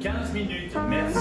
Quinze minutes, merci.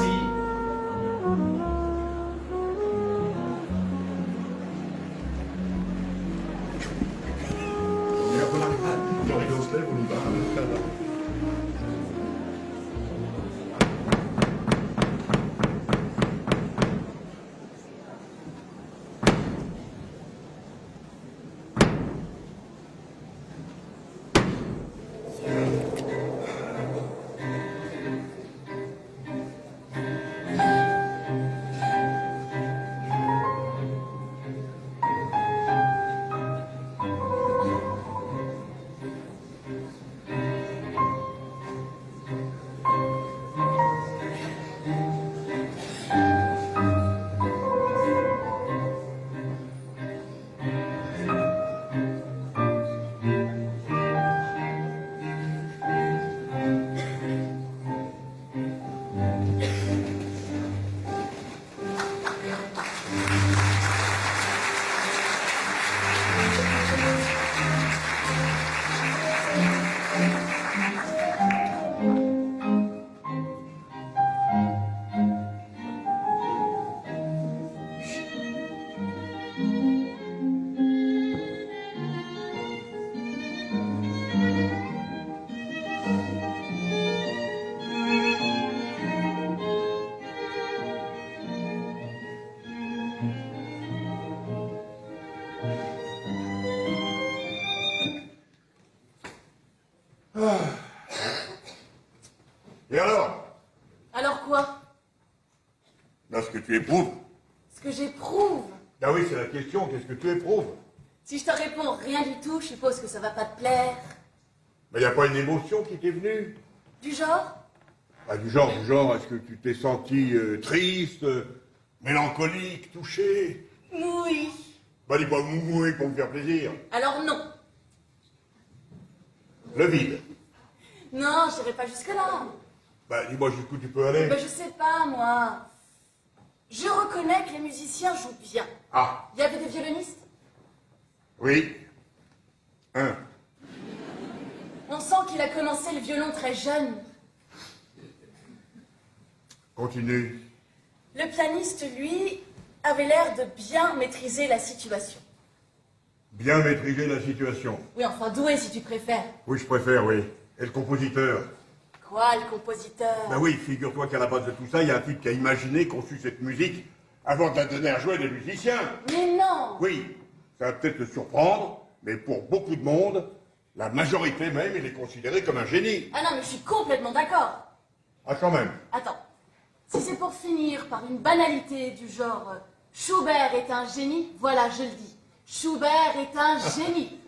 Et alors? Alors quoi? Là, ce que tu éprouves. Ce que j'éprouve? Ah oui, c'est la question, qu'est-ce que tu éprouves? Si je te réponds rien du tout, je suppose que ça va pas te plaire. Mais y a pas une émotion qui t'est venue? Du genre? Ah, du genre, est-ce que tu t'es senti triste, mélancolique, touché? Oui. Bah, dis pas moumoué pour me faire plaisir. Alors non. Le vide. Non, j'irai pas jusque-là. Bah, dis-moi jusqu'où tu peux aller. Ben, je sais pas, moi. Je reconnais que les musiciens jouent bien. Ah. Il y avait des violonistes? Oui. Un. On sent qu'il a commencé le violon très jeune. Continue. Le pianiste, lui, avait l'air de bien maîtriser la situation. Bien maîtriser la situation. Oui, enfin doué si tu préfères. Oui, je préfère, oui. Et le compositeur? Quoi, le compositeur? Ben oui, figure-toi qu'à la base de tout ça, il y a un type qui a imaginé, conçu cette musique, avant de la donner à jouer des musiciens. Mais non! Oui, ça va peut-être te surprendre, mais pour beaucoup de monde, la majorité même, il est considéré comme un génie. Ah non, mais je suis complètement d'accord. Ah, quand même. Attends, si c'est pour finir par une banalité du genre Schubert est un génie, voilà, je le dis. Schubert est un génie.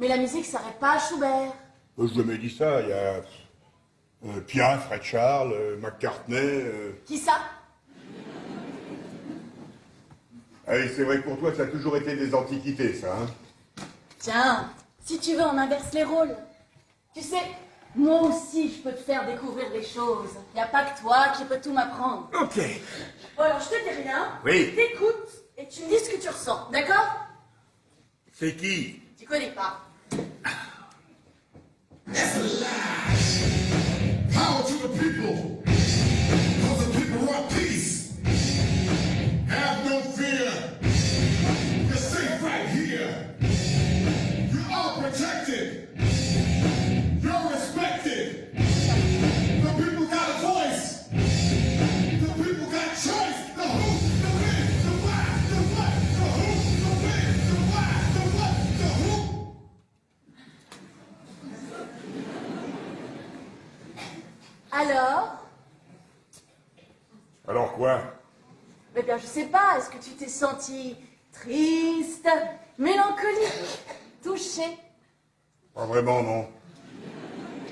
Mais la musique s'arrête pas à Schubert. Je l'ai jamais dit ça, il y a Piaf, Fred Charles, McCartney... Qui ça? Ah oui, c'est vrai que pour toi, ça a toujours été des antiquités, ça, hein? Tiens, si tu veux, on inverse les rôles. Tu sais, moi aussi, je peux te faire découvrir des choses. Il n'y a pas que toi qui peux tout m'apprendre. Ok. Bon, alors, je te dis rien. Oui. T'écoutes et tu me dis ce que tu ressens, d'accord? C'est qui? Tu connais pas. That's a lie. Power to the people. Cause the people want peace. Have no fear. You're safe right here. You're all protected. You're respected. The people got a voice. The people got choice. The who, the when, the why, the what, the who, the when, the why, the what, the who. Alors? Alors quoi? Eh bien, je sais pas, est-ce que tu t'es senti triste, mélancolique, touché? Pas vraiment, non.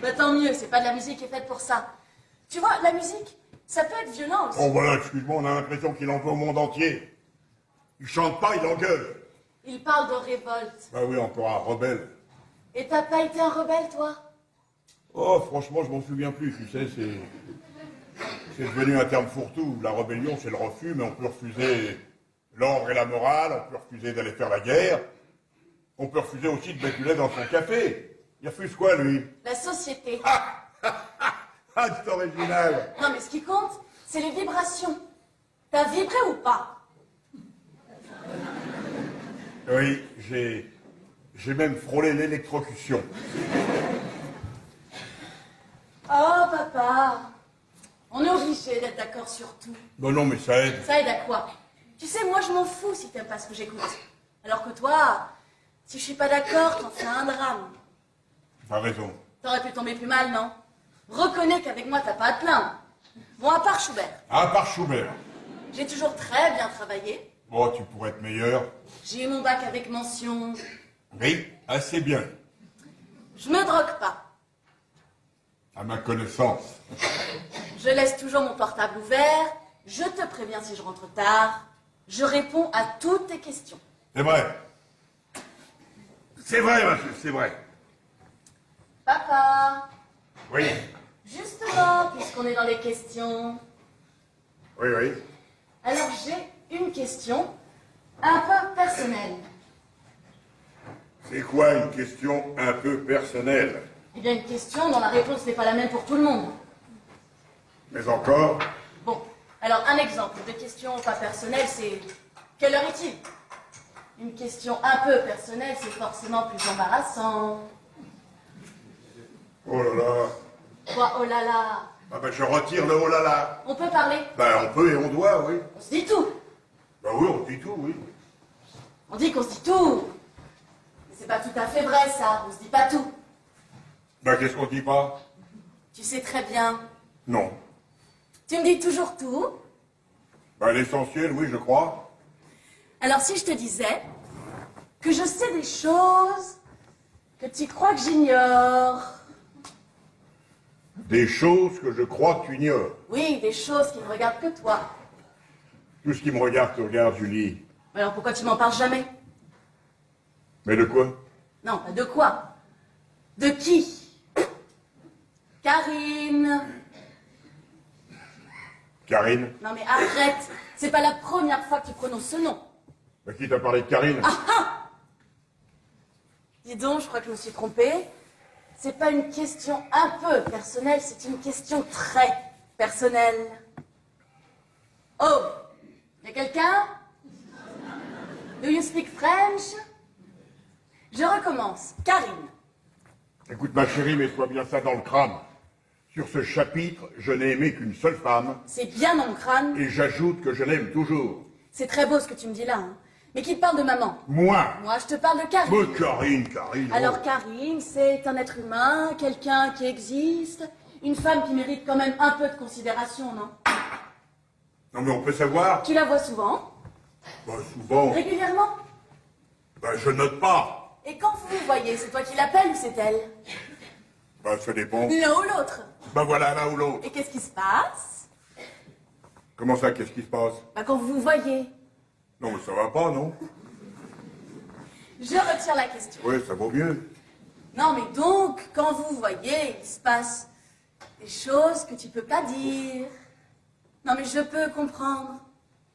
Bah tant mieux, c'est pas de la musique qui est faite pour ça. Tu vois, la musique, Ça peut être violent aussi. Oh voilà, excuse-moi, on a l'impression qu'il en veut au monde entier. Il chante pas, il engueule. Il parle de révolte. Bah oui, encore un rebelle. Et t'as pas été un rebelle, toi? Oh, franchement, je m'en souviens plus, tu sais, c'est devenu un terme fourre-tout. La rébellion, c'est le refus, mais on peut refuser l'ordre et la morale, on peut refuser d'aller faire la guerre, on peut refuser aussi de mettre du lait dans son café. Il refuse quoi, lui? La société. Ah, c'est original. Non, mais ce qui compte, c'est les vibrations. T'as vibré ou pas? Oui, j'ai même frôlé l'électrocution. Oh, papa. On est obligé d'être d'accord sur tout. Ben non, mais ça aide. Ça aide à quoi? Tu sais, moi, je m'en fous si t'aimes pas ce que j'écoute. Alors que toi, si je suis pas d'accord, t'en fais un drame. T'as raison. T'aurais pu tomber plus mal, non? Reconnais qu'avec moi, t'as pas à te plaindre. Bon, à part Schubert. À part Schubert. J'ai toujours très bien travaillé. Oh, tu pourrais être meilleur. J'ai eu mon bac avec mention. Oui, assez bien. Je me drogue pas. À ma connaissance. Je laisse toujours mon portable ouvert. Je te préviens si je rentre tard. Je réponds à toutes tes questions. C'est vrai. C'est vrai, monsieur, c'est vrai. Papa, Oui, justement, puisqu'on est dans les questions, oui, oui. alors j'ai une question un peu personnelle. C'est quoi une question un peu personnelle? Eh bien, une question dont la réponse n'est pas la même pour tout le monde. Mais encore? Bon, alors un exemple de question pas personnelle, c'est quelle heure est-il? Une question un peu personnelle, c'est forcément plus embarrassant. Oh là là. Quoi, oh là là? Ah ben je retire le oh là là. On peut parler? Ben on peut et on doit, oui. On se dit tout. Ben oui, on dit tout, oui. On dit qu'on se dit tout. Mais c'est pas tout à fait vrai, ça. On se dit pas tout. Ben qu'est-ce qu'on dit pas? Tu sais très bien. Non. Tu me dis toujours tout. Ben l'essentiel, oui, je crois. Alors si je te disais que je sais des choses que tu crois que j'ignore. Des choses que je crois que tu ignores. Oui, des choses qui ne regardent que toi. Tout ce qui me regarde te regarde, Julie. Alors pourquoi tu m'en parles jamais? Mais de quoi? Non, pas de quoi. De qui? Karine. Karine? Non mais arrête. C'est pas la première fois que tu prononces ce nom. Ben qui t'a parlé de Karine? Dis donc, je crois que je me suis trompée. C'est pas une question un peu personnelle, c'est une question très personnelle. Oh, y a quelqu'un? Do you speak French? Je recommence. Karine. Écoute ma chérie, mets-toi bien ça dans le crâne. Sur ce chapitre, je n'ai aimé qu'une seule femme, C'est bien dans mon crâne. et j'ajoute que je l'aime toujours. C'est très beau ce que tu me dis là, hein. Mais qui te parle de maman? Moi! Moi, je te parle de Karine. Mais Karine, Alors oh. Karine, c'est un être humain, quelqu'un qui existe, une femme qui mérite quand même un peu de considération, non? Non mais on peut savoir? Tu la vois souvent? Ben souvent, Régulièrement? ben je note pas. Et quand vous vous voyez, c'est toi qui l'appelles ou c'est elle? Ben ça dépend. L'un ou l'autre? Ben voilà, l'un ou l'autre. Et qu'est-ce qui se passe? Comment ça, qu'est-ce qui se passe? Bah quand vous vous voyez. Non mais ça va pas, non? Je retire la question. Oui, ça vaut mieux. Non mais donc, quand vous vous voyez, il se passe des choses que tu peux pas dire. Non mais je peux comprendre.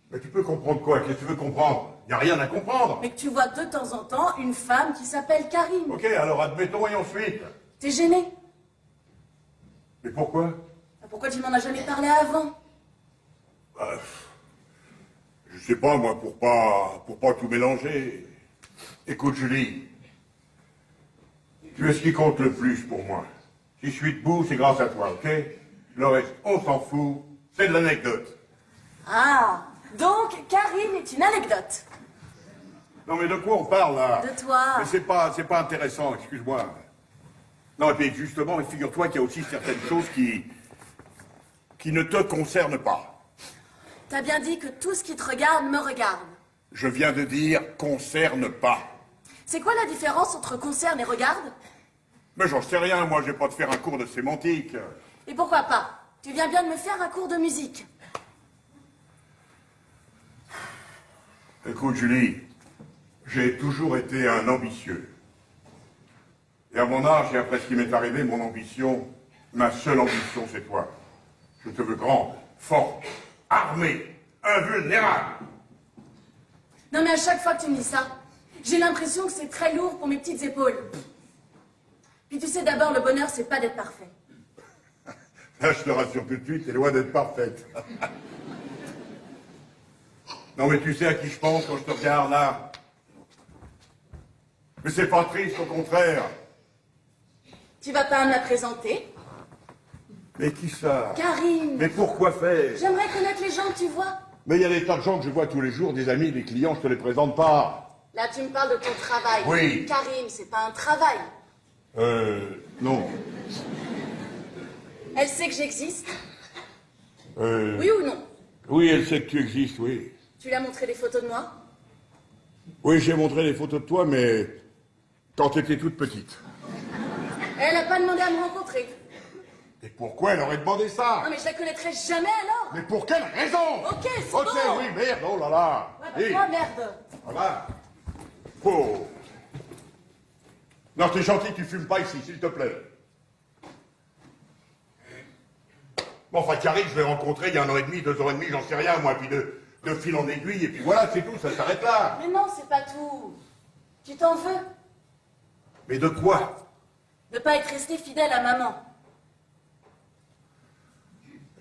Mais tu peux comprendre quoi? Qu'est-ce que tu veux comprendre? Y a rien à comprendre. Mais que tu vois de temps en temps une femme qui s'appelle Karine. Ok, alors admettons et ensuite. T'es gêné? Mais pourquoi? Bah, pourquoi tu m'en as jamais parlé avant? Je sais pas, moi, pour pas tout mélanger. Écoute, Julie, tu es ce qui compte le plus pour moi. Si je suis debout, c'est grâce à toi, ok? Le reste, on s'en fout, c'est de l'anecdote. Ah, donc Karine est une anecdote. Non, mais de quoi on parle, là? De toi. Mais c'est pas intéressant, excuse-moi. Non, et puis justement, figure-toi qu'il y a aussi certaines choses qui ne te concernent pas. T'as bien dit que tout ce qui te regarde me regarde. Je viens de dire concerne pas. C'est quoi la différence entre concerne et regarde? Mais j'en sais rien, moi, je vais pas te faire un cours de sémantique. Et pourquoi pas? Tu viens bien de me faire un cours de musique. Écoute, Julie, j'ai toujours été un ambitieux. Et à mon âge et après ce qui m'est arrivé, mon ambition, ma seule ambition, c'est toi. Je te veux grande, forte, armée, invulnérable. Non mais à chaque fois que tu me dis ça, j'ai l'impression que c'est très lourd pour mes petites épaules. Puis tu sais, d'abord, le bonheur, c'est pas d'être parfait. Là, je te rassure tout de suite, t'es loin d'être parfaite. Non, mais tu sais à qui je pense quand je te regarde là? Mais c'est pas triste, au contraire. Tu vas pas me la présenter? Mais qui ça? Karine. Mais pourquoi faire? J'aimerais connaître les gens que tu vois. Mais il y a des tas de gens que je vois tous les jours, des amis, des clients, je te les présente pas. Là, tu me parles de ton travail. Oui. Karine, c'est pas un travail. Non. Elle sait que j'existe? Oui Oui ou non? Oui, elle sait que tu existes, oui. Tu lui as montré des photos de moi? Oui, j'ai montré des photos de toi, mais quand t'étais toute petite. Elle a pas demandé à me rencontrer. Et pourquoi elle aurait demandé ça? Non mais je la connaîtrai jamais alors. Mais pour quelle raison? Ok, c'est Ok, bon. oui, merde, oh là là. Ouais, bah, Oui, toi, merde. voilà. Oh. Non, t'es gentil, tu fumes pas ici, s'il te plaît. Bon, enfin, Karine, je l'ai rencontré il y a 1 an et demi, 2 ans et demi, j'en sais rien, moi, puis de fil en aiguille, et puis voilà, c'est tout, ça s'arrête là. Mais non, c'est pas tout. Tu t'en veux Mais de quoi? de pas être resté fidèle à maman.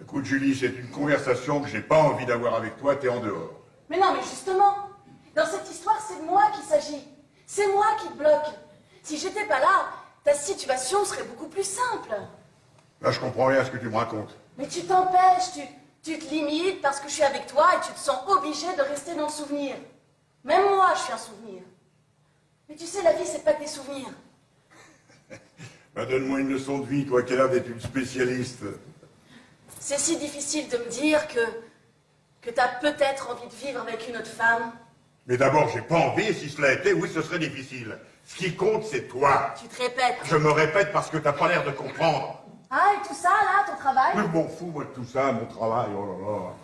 Écoute, Julie, c'est une conversation que j'ai pas envie d'avoir avec toi, t'es en dehors. Mais non, mais justement, dans cette histoire, c'est de moi qu'il s'agit. C'est moi qui te bloque. Si j'étais pas là, ta situation serait beaucoup plus simple. Là, je comprends rien à ce que tu me racontes. Mais tu t'empêches, tu te limites parce que je suis avec toi et tu te sens obligé de rester dans le souvenir. Même moi, je suis un souvenir. Mais tu sais, la vie, c'est pas que des souvenirs. Bah, donne-moi une leçon de vie, toi qui as l'air d'être une spécialiste. C'est si difficile de me dire que t'as peut-être envie de vivre avec une autre femme. Mais d'abord, j'ai pas envie, et si cela était, oui, ce serait difficile. Ce qui compte, c'est toi. Tu te répètes. Je me répète parce que t'as pas l'air de comprendre. Ah, et tout ça, là, ton travail? Je m'en fous, moi, de tout ça, mon travail, oh là là.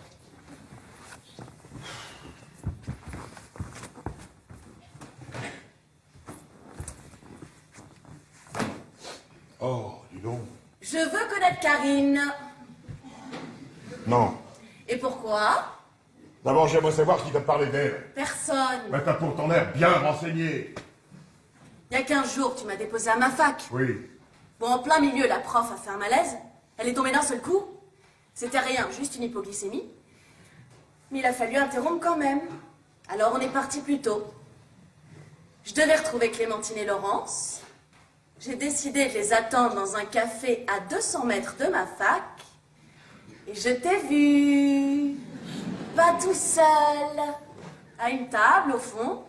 Oh, dis donc. Je veux connaître Karine. Non. Et pourquoi? D'abord, j'aimerais savoir qui t'a parlé d'elle. Personne. Mais t'as pourtant l'air bien renseigné. Il y a 15 jours, tu m'as déposé à ma fac. Oui. Bon, en plein milieu, la prof a fait un malaise. Elle est tombée d'un seul coup. C'était rien, juste une hypoglycémie. Mais il a fallu interrompre quand même. Alors on est parti plus tôt. Je devais retrouver Clémentine et Laurence. J'ai décidé de les attendre dans un café à 200 mètres de ma fac. Et je t'ai vu. Pas tout seul. À une table, au fond.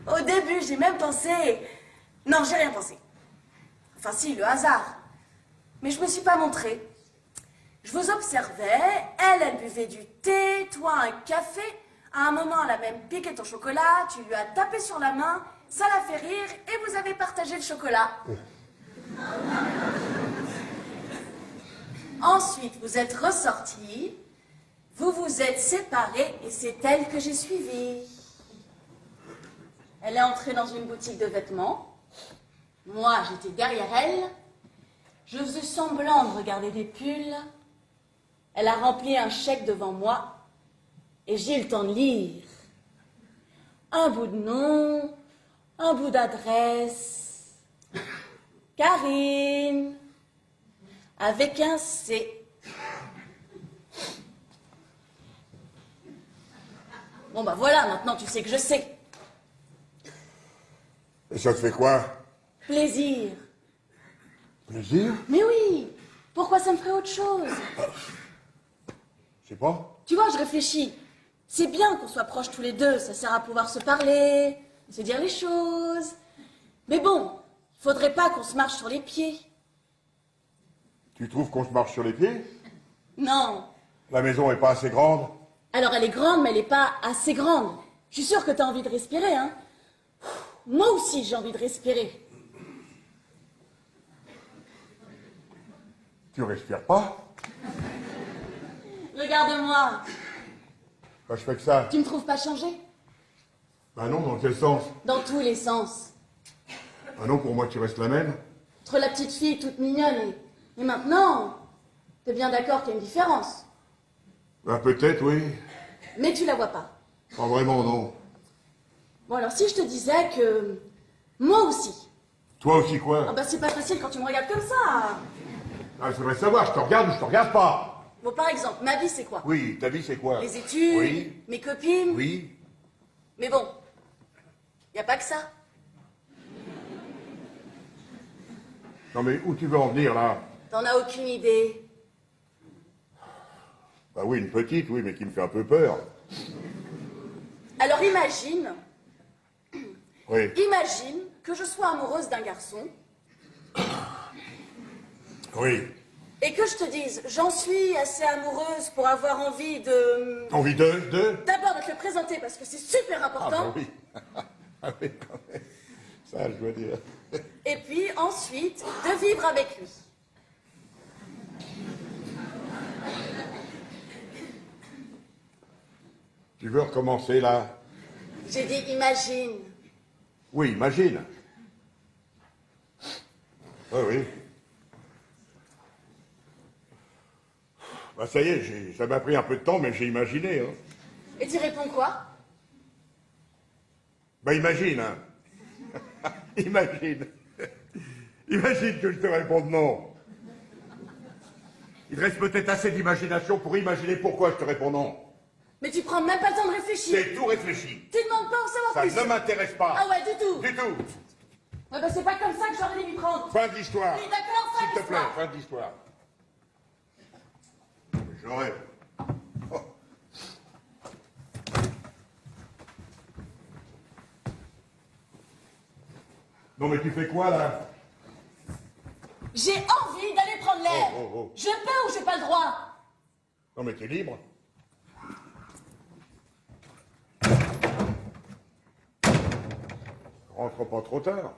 Au début, j'ai même pensé... Non, j'ai rien pensé. Enfin si, le hasard. Mais je me suis pas montrée. Je vous observais, elle buvait du thé, toi un café. À un moment, elle a même piqué ton chocolat, tu lui as tapé sur la main, ça l'a fait rire et vous avez partagé le chocolat. Ensuite, vous êtes ressortis, vous vous êtes séparés et c'est elle que j'ai suivie. Elle est entrée dans une boutique de vêtements. Moi, j'étais derrière elle. Je faisais semblant de regarder des pulls. Elle a rempli un chèque devant moi et j'ai eu le temps de lire. Un bout de nom, un bout d'adresse. Karine, avec un C. Bon bah voilà, maintenant tu sais que je sais. Et ça te fait quoi? Plaisir. Plaisir? Mais oui, pourquoi ça me ferait autre chose? Je sais pas. Tu vois, je réfléchis. C'est bien qu'on soit proches tous les deux, ça sert à pouvoir se parler, se dire les choses. Mais bon, faudrait pas qu'on se marche sur les pieds. Tu trouves qu'on se marche sur les pieds? Non. La maison est pas assez grande? Alors elle est grande, mais elle est pas assez grande. Je suis sûre que t'as envie de respirer, hein. Moi aussi, j'ai envie de respirer. Tu respires pas? Regarde-moi. Quand je fais que ça? Tu me trouves pas changé? Bah non, dans quel sens? Dans tous les sens. Bah non, pour moi tu restes la même. Entre la petite fille toute mignonne et maintenant, t'es bien d'accord qu'il y a une différence. Bah peut-être, oui. Mais tu la vois pas. Pas vraiment, non. Bon alors si je te disais que moi aussi. Toi aussi quoi? Ah bah c'est pas facile quand tu me regardes comme ça. Ah, je voudrais savoir, je te regarde ou je te regarde pas? Bon par exemple, ma vie c'est quoi? Oui, ta vie c'est quoi? Les études, Oui. mes copines. Oui. Mais bon, y a pas que ça. Non mais où tu veux en venir là? T'en as aucune idée. Bah oui, une petite, oui, mais qui me fait un peu peur. Alors imagine Oui. que je sois amoureuse d'un garçon Oui. et que je te dise, j'en suis assez amoureuse pour avoir envie de... Envie de? D'abord de te le présenter parce que c'est super Ah important. bah oui. Ah oui, quand même. Ça, je dois dire. Et puis ensuite, de vivre avec lui. Tu veux recommencer là? J'ai dit imagine. Oui, imagine. Oui, oui. Bah ça y est, ça m'a pris un peu de temps, mais j'ai imaginé. Hein. Et tu réponds quoi? Bah imagine, hein. Imagine. Imagine que je te réponde non. Il reste peut-être assez d'imagination pour imaginer pourquoi je te réponds non. Mais tu prends même pas le temps de réfléchir. C'est tout réfléchi. Tu demandes pas en savoir Ça plus. ne m'intéresse pas. Ah ouais, du tout. Du tout. Ouais, bah c'est pas comme ça que j'aurais dû m'y prendre. Fin de l'histoire. Oui, d'accord, fin S'il te plaît, d'histoire. fin de l'histoire. J'aurais. Oh. Non mais tu fais quoi là? J'ai envie d'aller prendre l'air. Oh, oh, oh. Je peux ou j'ai pas le droit? Non mais t'es libre. Rentre pas trop tard.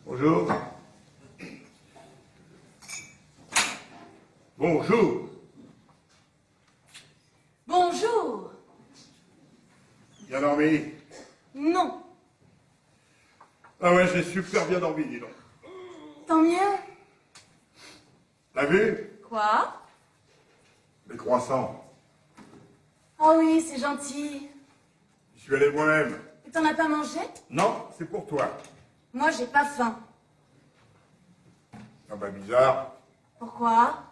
Bonjour. Bonjour. Bonjour. Bien dormi? Non. Ah ouais, j'ai super bien dormi, dis donc. Tant mieux. T'as vu? Quoi? Les croissants. Oh oui, c'est gentil. Je suis allé moi-même. Et t'en as pas mangé? Non, c'est pour toi. Moi, j'ai pas faim. Ah bah bizarre. Pourquoi?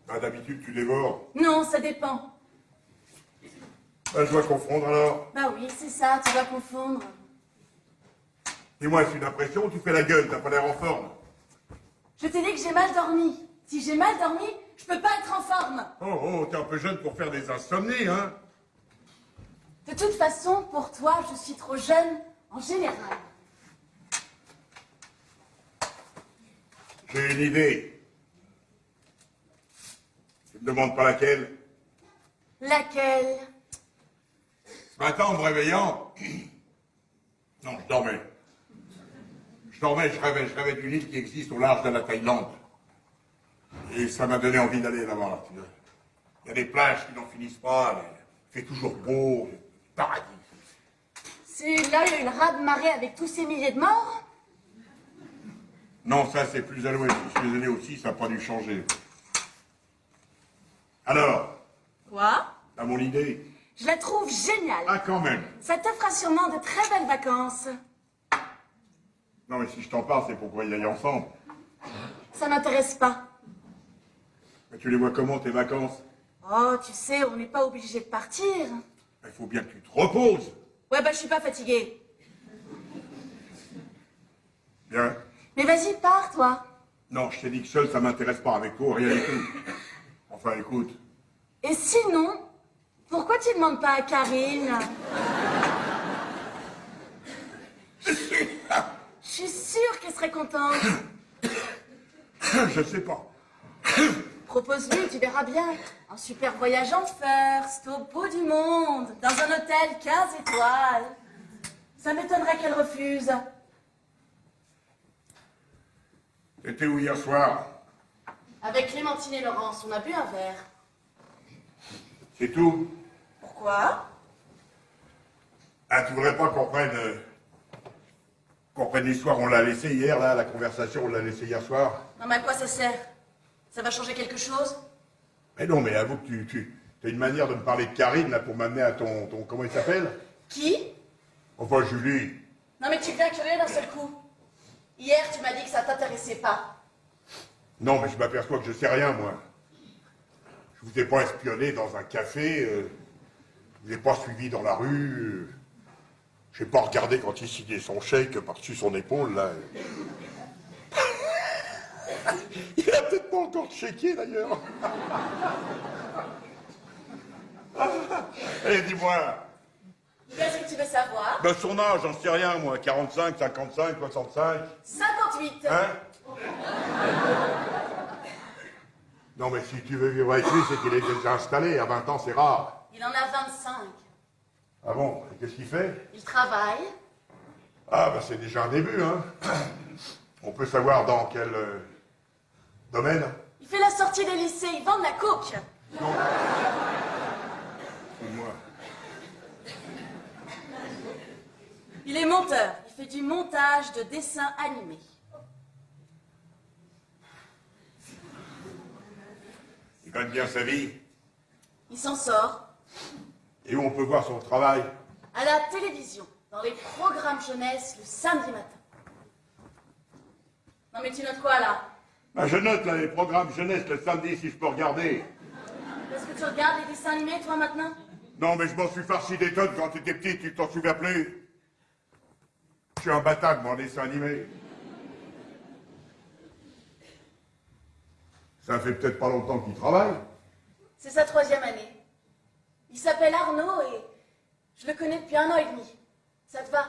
Bah d'habitude tu dévores. Non, ça dépend. Bah je dois confondre alors. Bah oui, c'est ça, tu dois confondre. Dis-moi, c'est une impression ou tu fais la gueule, t'as pas l'air en forme? Je t'ai dit que j'ai mal dormi. Si j'ai mal dormi, je peux pas être en forme. Oh, oh, t'es un peu jeune pour faire des insomnies, hein? De toute façon, pour toi, je suis trop jeune en général. J'ai une idée. Tu me demandes pas laquelle? Laquelle? Ce matin, en me réveillant... Non, je dormais. Je rêvais d'une île qui existe au large de la Thaïlande. Et ça m'a donné envie d'aller là-bas. Tu vois. Il y a des plages qui n'en finissent pas, il fait toujours beau, paradis. C'est là où il y a une raz-de-marée avec tous ces milliers de morts? Non, ça c'est plus à l'ouest. Je suis allé aussi, ça n'a pas dû changer. Alors, Quoi? t'as mon idée? Je la trouve géniale. Ah, quand même. Ça te fera sûrement de très belles vacances. Non, mais si je t'en parle, c'est pour qu'on y aille ensemble. Ça m'intéresse pas. Mais tu les vois comment, tes vacances? Oh, tu sais, on n'est pas obligé de partir. Il faut bien que tu te reposes. Ouais, bah je suis pas fatiguée. Bien. Mais vas-y, pars, toi. Non, je t'ai dit que seul, ça m'intéresse pas. Avec toi, rien du tout. Enfin, écoute. Et sinon, pourquoi tu demandes pas à Karine? Je suis sûre qu'elle serait contente. Je sais pas. Propose-lui, tu verras bien. Un super voyage en first, au bout du monde, dans un hôtel 15 étoiles. Ça m'étonnerait qu'elle refuse. T'étais où hier soir? Avec Clémentine et Laurence, on a bu un verre. C'est tout? Pourquoi? Ah, tu voudrais pas qu'on prenne l'histoire? On l'a laissé hier, là, la conversation, on l'a laissé hier soir. Non, mais à quoi ça sert? Ça va changer quelque chose? Mais non, mais avoue que tu as une manière de me parler de Karine, là, pour m'amener à ton comment il s'appelle? Qui? Enfin, Julie. Non, mais tu deviens curieux d'un seul coup. Hier, tu m'as dit que ça t'intéressait pas. Non, mais je m'aperçois que je sais rien, moi. Je vous ai pas espionné dans un café, je vous ai pas suivi dans la rue, j'ai pas regardé quand il signait son chèque par-dessus son épaule, là. Il a peut-être pas encore checké, d'ailleurs. Allez, dis-moi. Qu'est-ce que tu veux savoir? Ben, son âge, j'en sais rien, moi. 45, 55, 65. 58. Hein? Non, mais si tu veux vivre avec lui, c'est qu'il est déjà installé. À 20 ans, c'est rare. Il en a 25. Ah bon? Et qu'est-ce qu'il fait? Il travaille. Ah, ben c'est déjà un début, hein. On peut savoir dans quel domaine? Il fait la sortie des lycées. Il vend de la coke. Non. Moi. Il est monteur. Il fait du montage de dessins animés. Il gagne bien sa vie. Il s'en sort. Et où on peut voir son travail? À la télévision, dans les programmes jeunesse, le samedi matin. Non mais tu notes quoi là? Ben, je note là les programmes jeunesse le samedi si je peux regarder. Est-ce que tu regardes les dessins animés toi maintenant? Non, mais je m'en suis farci des tonnes quand t'étais petit, tu t'en souviens plus? Je suis un bâtard, moi, en dessin animé. Ça fait peut-être pas longtemps qu'il travaille. C'est sa 3e année. Il s'appelle Arnaud et je le connais depuis 1 an et demi. Ça te va?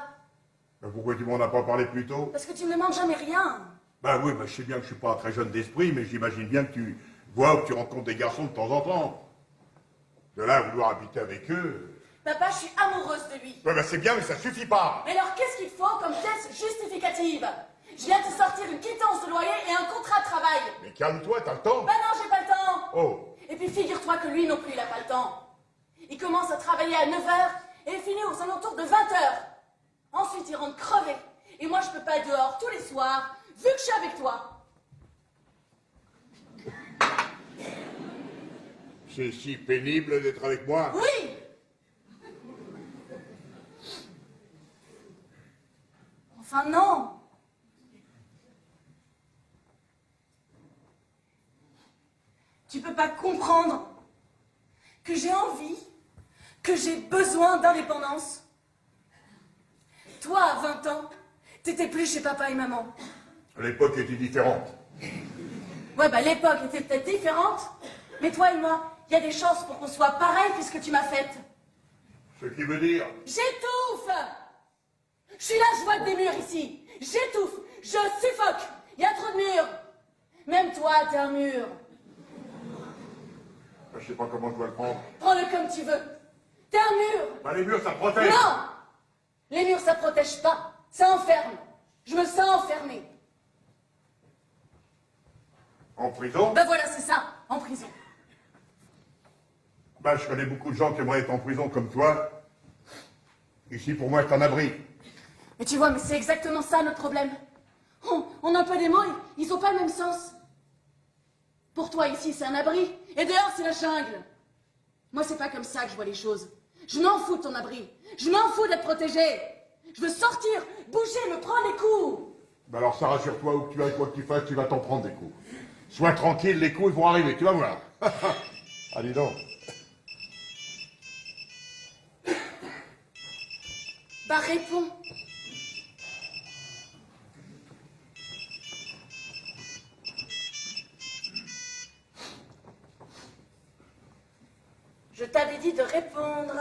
Ben, pourquoi tu m'en as pas parlé plus tôt? Parce que tu me demandes jamais rien. Ben oui, ben, je sais bien que je suis pas très jeune d'esprit, mais j'imagine bien que tu vois ou que tu rencontres des garçons de temps en temps. De là à vouloir habiter avec eux... Papa, je suis amoureuse de lui. Ouais, ben c'est bien, mais ça suffit pas. Mais alors qu'est-ce qu'il faut comme pièce justificative? Je viens de te sortir une quittance de loyer et un contrat de travail. Mais calme-toi, t'as le temps. Ben non, j'ai pas le temps. Oh, Et puis figure-toi que lui non plus, il a pas le temps. Il commence à travailler à 9h et il finit aux alentours de 20h. Ensuite, il rentre crevé. Et moi, je peux pas être dehors tous les soirs, vu que je suis avec toi. c'est si pénible d'être avec moi. Oui. Enfin, non. Tu peux pas comprendre que j'ai envie, que j'ai besoin d'indépendance. Toi, à 20 ans, t'étais plus chez papa et maman. L'époque était différente. Ouais, bah l'époque était peut-être différente, mais toi et moi, il y a des chances pour qu'on soit pareil puisque tu m'as faite. Ce qui veut dire... J'étouffe. Je suis là, je vois que des murs ici. J'étouffe, je suffoque. Il y a trop de murs. Même toi, t'es un mur. Je sais pas comment je dois le prendre. Prends-le comme tu veux. T'es un mur. Bah les murs, ça protège. Non. Les murs, ça protège pas. Ça enferme. Je me sens enfermée. En prison? Ben voilà, c'est ça, en prison. Bah je connais beaucoup de gens qui aimeraient être en prison comme toi. Ici, pour moi, c'est un abri. Mais tu vois, mais c'est exactement ça notre problème. On emploie des mots, ils ont pas le même sens. Pour toi, ici, c'est un abri, et dehors, c'est la jungle. Moi, c'est pas comme ça que je vois les choses. Je m'en fous de ton abri. Je m'en fous d'être protégée. Je veux sortir, bouger, me prendre les coups. Bah alors ça, rassure-toi, où que tu ailles, quoi que tu fasses, tu vas t'en prendre des coups. Sois tranquille, les coups, ils vont arriver, tu vas voir. Ah, dis donc. Bah, réponds. dit de répondre.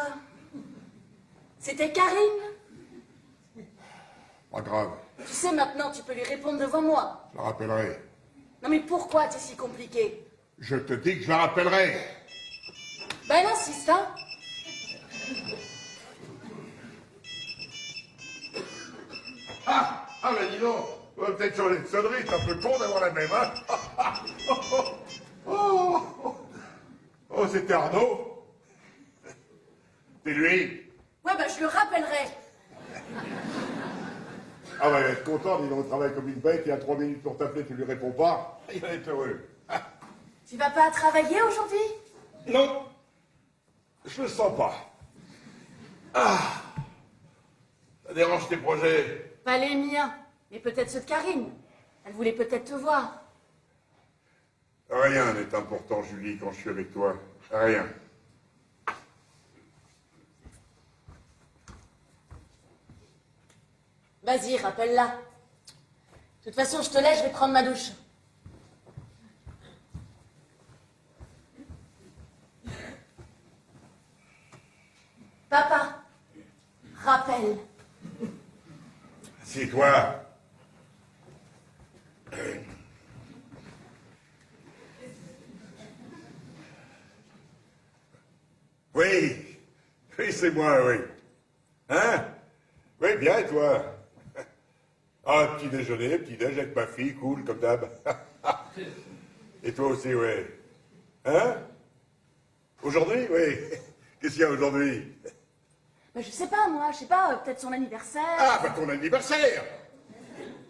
C'était Karine. Pas grave, Tu sais, maintenant, tu peux lui répondre devant moi. je la rappellerai. Non mais pourquoi t'es si compliqué? Je te dis que je la rappellerai. Ben elle insiste, hein. Ah, ben dis donc, peut-être sur les sonneries, c'est un peu con d'avoir la même, hein. Oh, c'était Arnaud. C'est lui. Ouais, ben je le rappellerai. Ah bah il va être content, dis donc, il travaille comme une bête, il y a 3 minutes pour t'appeler, tu lui réponds pas. Il va être heureux. Tu vas pas travailler aujourd'hui? Non, je le sens pas. Ah, ça dérange tes projets. Pas les miens, mais peut-être ceux de Karine. Elle voulait peut-être te voir. Rien n'est important, Julie, quand je suis avec toi. Rien. Vas-y, rappelle-la. De toute façon, je te laisse, je vais prendre ma douche. Papa, rappelle. C'est toi. Oui, oui, c'est moi, oui. Hein? Oui, bien, et toi? Ah, petit déjeuner, petit déj avec ma fille, cool, comme d'hab. Et toi aussi, oui. Hein? Aujourd'hui, oui. Qu'est-ce qu'il y a aujourd'hui? Ben, je sais pas, moi, je sais pas, peut-être son anniversaire. Ah, bah ton anniversaire!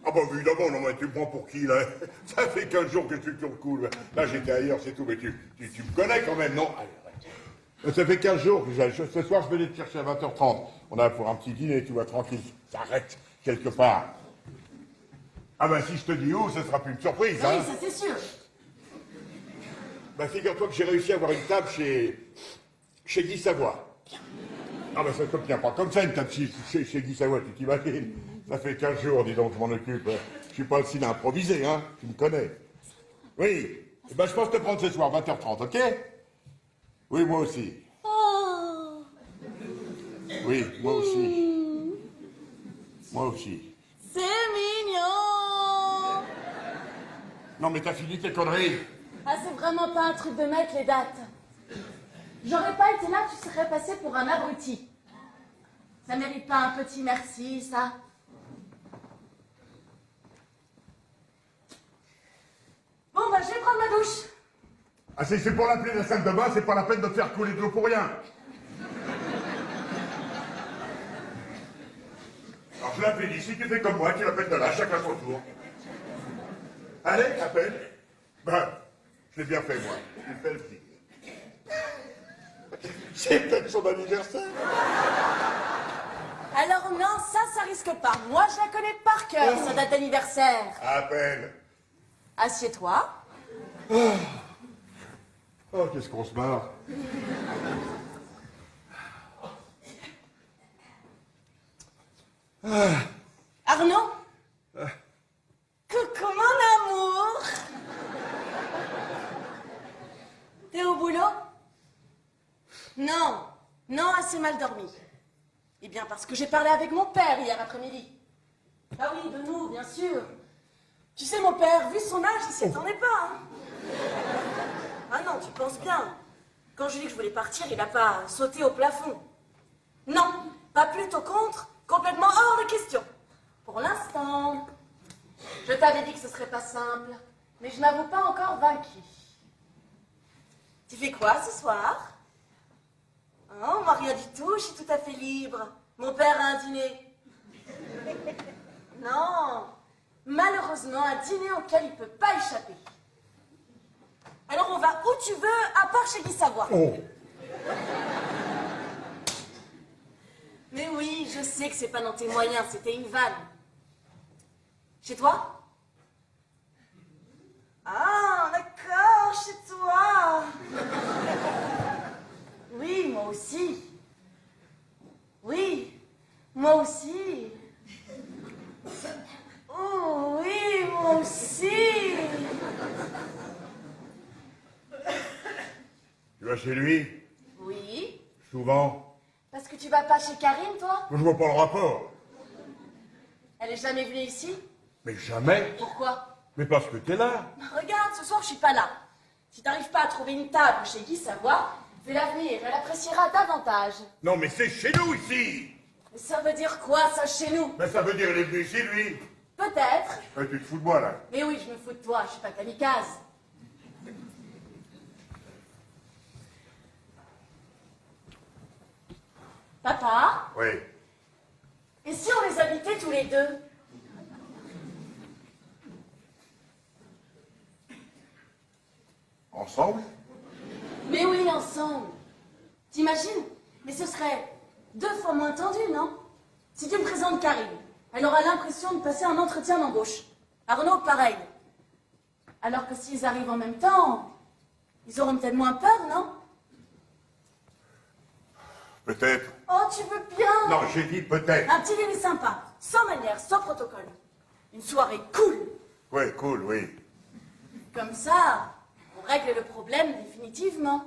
Ah bah évidemment, non, mais tu me prends pour qui, là? Ça fait 15 jours que je suis sur le coup, là. Là, j'étais ailleurs, c'est tout, mais tu me connais quand même, non? Allez, arrête. Ça fait 15 jours que ce soir, je venais te chercher à 20h30. On a pour un petit dîner, tu vois, tranquille. Ça arrête, quelque part. Ah bah si je te dis où, ce sera plus une surprise, Oui, hein? ça c'est sûr. Bah figure-toi que j'ai réussi à avoir une table chez Guy Savoie. Ah bah ça te tient pas comme ça, une table chez Guy Savoie, tu t'imagines? Ça fait 15 jours, dis donc, je m'en occupe. Je suis pas le style à improviser, hein? Tu me connais. Oui. Eh ben je pense te prendre ce soir, 20h30, ok? Oui, moi aussi. Oh. Oui, moi aussi. Moi aussi. C'est mignon. Non mais t'as fini tes conneries. Ah, c'est vraiment pas un truc de mec, les dates. J'aurais pas été là, tu serais passé pour un abruti. Ça mérite pas un petit merci, ça? Bon, bah, je vais prendre ma douche. Ah c'est pour l'appeler la salle de bain, c'est pas la peine de te faire couler de l'eau pour rien. Alors je l'appelle ici, tu fais comme moi, tu l'appelles de là, chacun son tour. Allez, appelle. Ben, je l'ai bien fait moi, je l'ai fait le petit. C'est peut-être son anniversaire. Alors non, ça risque pas. Moi, je la connais par cœur, sa date d'anniversaire. Appelle. Assieds-toi. Oh, qu'est-ce qu'on se marre. Arnaud? Coucou, mon amour. T'es au boulot? Non, non, assez mal dormi. Eh bien, parce que j'ai parlé avec mon père hier après-midi. Ah oui, de nous, bien sûr. Tu sais, mon père, vu son âge, il s'y attendait pas. Hein. Ah non, tu penses bien. Quand je lui ai dit que je voulais partir, il n'a pas sauté au plafond. Non, pas plutôt contre, complètement hors de question. Pour l'instant, je t'avais dit que ce serait pas simple, mais je n'avoue pas encore vaincu. Tu fais quoi ce soir? Oh, moi rien du tout, je suis tout à fait libre. Mon père a un dîner. Non, malheureusement, un dîner auquel il ne peut pas échapper. Alors on va où tu veux, à part chez Guy Savoie. Oh. Mais oui, je sais que c'est pas dans tes moyens, c'était une vanne. Chez toi? Ah, d'accord, chez toi. Oui, moi aussi. Oui, moi aussi. Oh oui, moi aussi. Tu vas chez lui? Oui, Souvent. Parce que tu vas pas chez Karine, toi? Je vois pas le rapport. Elle est jamais venue ici? Mais jamais. Pourquoi? Mais parce que t'es là. Regarde, ce soir, je suis pas là. Si t'arrives pas à trouver une table chez Guy Savoie, fais-la venir, elle appréciera davantage. Non, mais c'est chez nous, ici. Mais ça veut dire quoi, ça, chez nous? Mais ça veut dire il est venu ici, lui. Peut-être. Tu te fous de moi, là. Mais oui, je me fous de toi, je suis pas kamikaze. Papa, Oui. et si on les habitait tous les deux? Ensemble? Mais oui, ensemble. T'imagines? Mais ce serait 2 fois moins tendu, non? Si tu me présentes Karine, elle aura l'impression de passer un entretien d'embauche. Arnaud, pareil. Alors que s'ils arrivent en même temps, ils auront peut-être moins peur, non? Peut-être. Oh, tu veux bien? Non, j'ai dit peut-être. Un petit dîner sympa, sans manière, sans protocole. Une soirée cool. Oui, cool, oui. Comme ça, on règle le problème définitivement.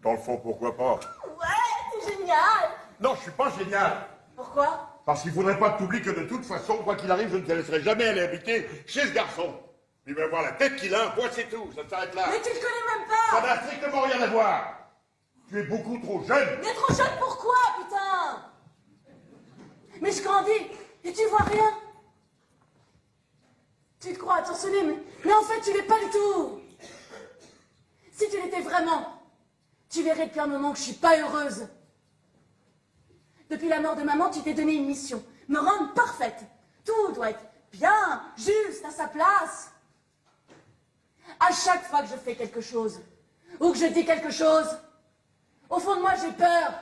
Dans le fond, pourquoi pas? Ouais, c'est génial. Non, je suis pas génial. Pourquoi? Parce qu'il faudrait pas que t'oublies que de toute façon, quoi qu'il arrive, je ne te laisserai jamais aller habiter chez ce garçon. Il va voir la tête qu'il a, un point c'est tout, ça s'arrête là. Mais tu le connais même Ça pas. n'a strictement rien à voir. Tu es beaucoup trop jeune. Mais trop jeune pourquoi, putain? Mais je grandis et tu vois rien. Tu te crois attentionné, mais en fait tu l'es pas du tout. Si tu l'étais vraiment, tu verrais depuis un moment que je suis pas heureuse. Depuis la mort de maman, tu t'es donné une mission. Me rendre parfaite. Tout doit être bien, juste, à sa place. À chaque fois que je fais quelque chose, ou que je dis quelque chose, au fond de moi, j'ai peur.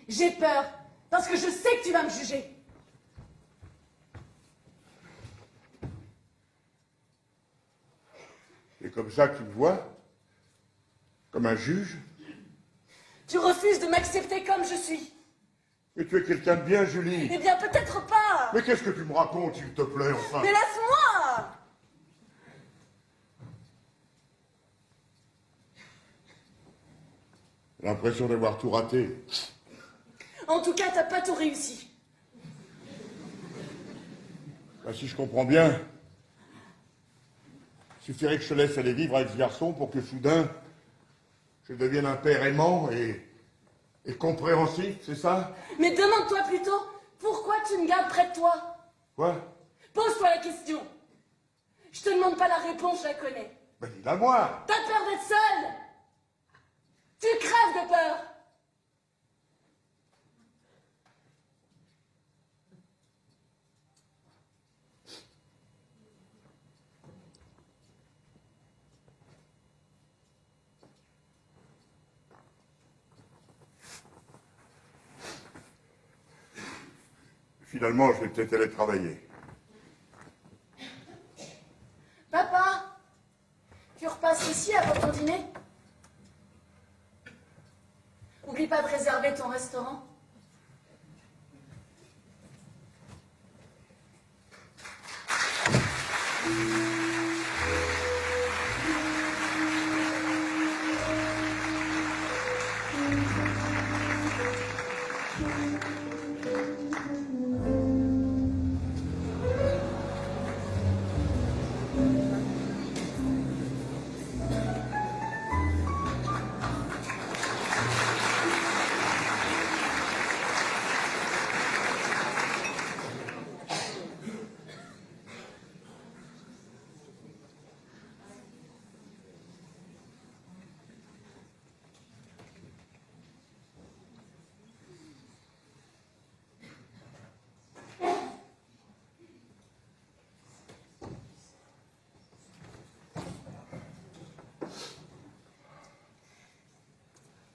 J'ai peur, parce que je sais que tu vas me juger. C'est comme ça que tu me vois? Comme un juge? Tu refuses de m'accepter comme je suis. Mais tu es quelqu'un de bien, Julie. Eh bien, peut-être pas. Mais qu'est-ce que tu me racontes, s'il te plaît, enfin? Mais laisse-moi. J'ai l'impression d'avoir tout raté. En tout cas, t'as pas tout réussi. Ben, si je comprends bien, il suffirait que je te laisse aller vivre avec ce garçon pour que soudain, je devienne un père aimant et compréhensif, c'est ça? Mais demande-toi plutôt, pourquoi tu me gardes près de toi? Quoi? Pose-toi la question. Je te demande pas la réponse, je la connais. Ben dis-la moi. T'as peur d'être seule. Tu crèves de peur. Finalement, je vais peut-être aller travailler. Papa, tu repasses ici avant ton dîner? Oublie pas de réserver ton restaurant.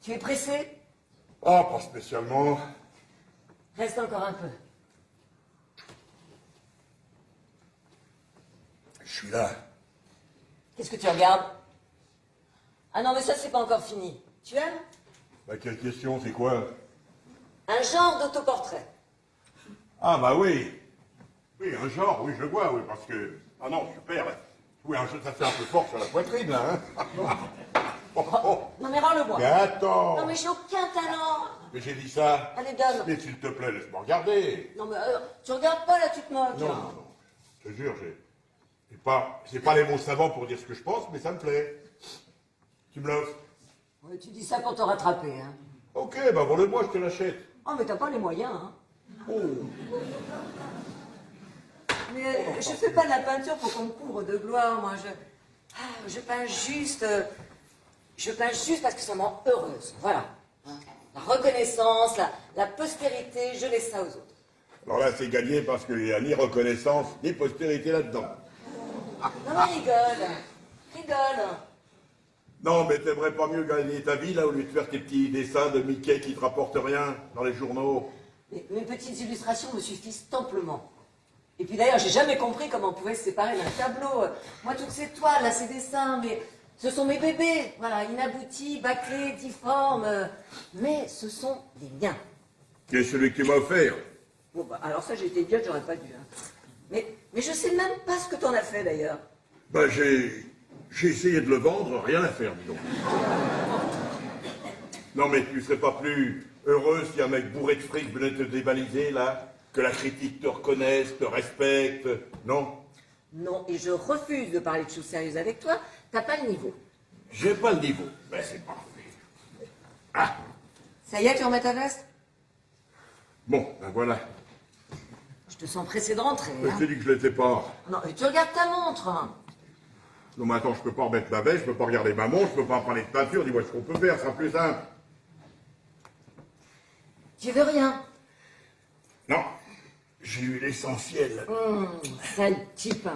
Tu es pressé? Ah, pas spécialement. Reste encore un peu. Je suis là. Qu'est-ce que tu regardes? Ah non, mais ça, c'est pas encore fini. Tu aimes? Bah, quelle question, c'est quoi? Un genre d'autoportrait. Ah, bah oui. Oui, un genre, oui, je vois, oui, parce que... Ah non, super. Oui, ça fait un peu fort sur la poitrine, là, hein. Oh, oh. Non mais rends-le-moi. Mais attends. Non mais j'ai aucun talent. Mais j'ai dit ça. Allez, donne. Mais s'il te plaît, laisse-moi regarder. Non mais tu regardes pas là, tu te moques. Non, non, non. Je te jure, c'est pas les mots savants pour dire ce que je pense, mais ça me plaît. Tu me l'offres? Ouais, tu dis ça pour te rattraper, hein. Ok, bah vends-le-moi, je te l'achète. Oh mais t'as pas les moyens, hein. Oh. Mais je fais pas de la peinture pour qu'on me couvre de gloire, moi. Je peins juste. Je peins juste parce que ça me rend heureuse. Voilà. Hein. La reconnaissance, la postérité, je laisse ça aux autres. Alors là, c'est gagné parce qu'il n'y a ni reconnaissance, ni postérité là-dedans. Non mais rigole. Rigole. Non, mais t'aimerais pas mieux gagner ta vie, là, au lieu de faire tes petits dessins de Mickey qui te rapportent rien dans les journaux? Mes petites illustrations me suffisent amplement. Et puis d'ailleurs, j'ai jamais compris comment on pouvait se séparer d'un tableau. Moi, toutes ces toiles, là, ces dessins, mais ce sont mes bébés. Voilà, inaboutis, bâclés, difformes. Mais ce sont les miens. C'est celui que tu m'as offert. Bon, bah, alors ça, j'ai été idiote, j'aurais pas dû. Hein. Mais je sais même pas ce que t'en as fait, d'ailleurs. Ben, j'ai essayé de le vendre, rien à faire, dis donc. Non, mais tu serais pas plus heureux si un mec bourré de fric venait te dévaliser, là? Que la critique te reconnaisse, te respecte, non? Non, et je refuse de parler de choses sérieuses avec toi. T'as pas le niveau. J'ai pas le niveau. Ben, c'est parfait. Ah! Ça y est, tu remets ta veste? Bon, ben voilà. Je te sens pressé de rentrer. Je Hein. t'ai dit que je l'étais pas. Non, mais tu regardes ta montre. Hein. Non, mais attends, je peux pas remettre ma veste, je peux pas regarder ma montre, je peux pas parler de peinture, dis-moi ce qu'on peut faire, ça sera plus simple. Tu veux rien? Non, j'ai eu l'essentiel. Sale type.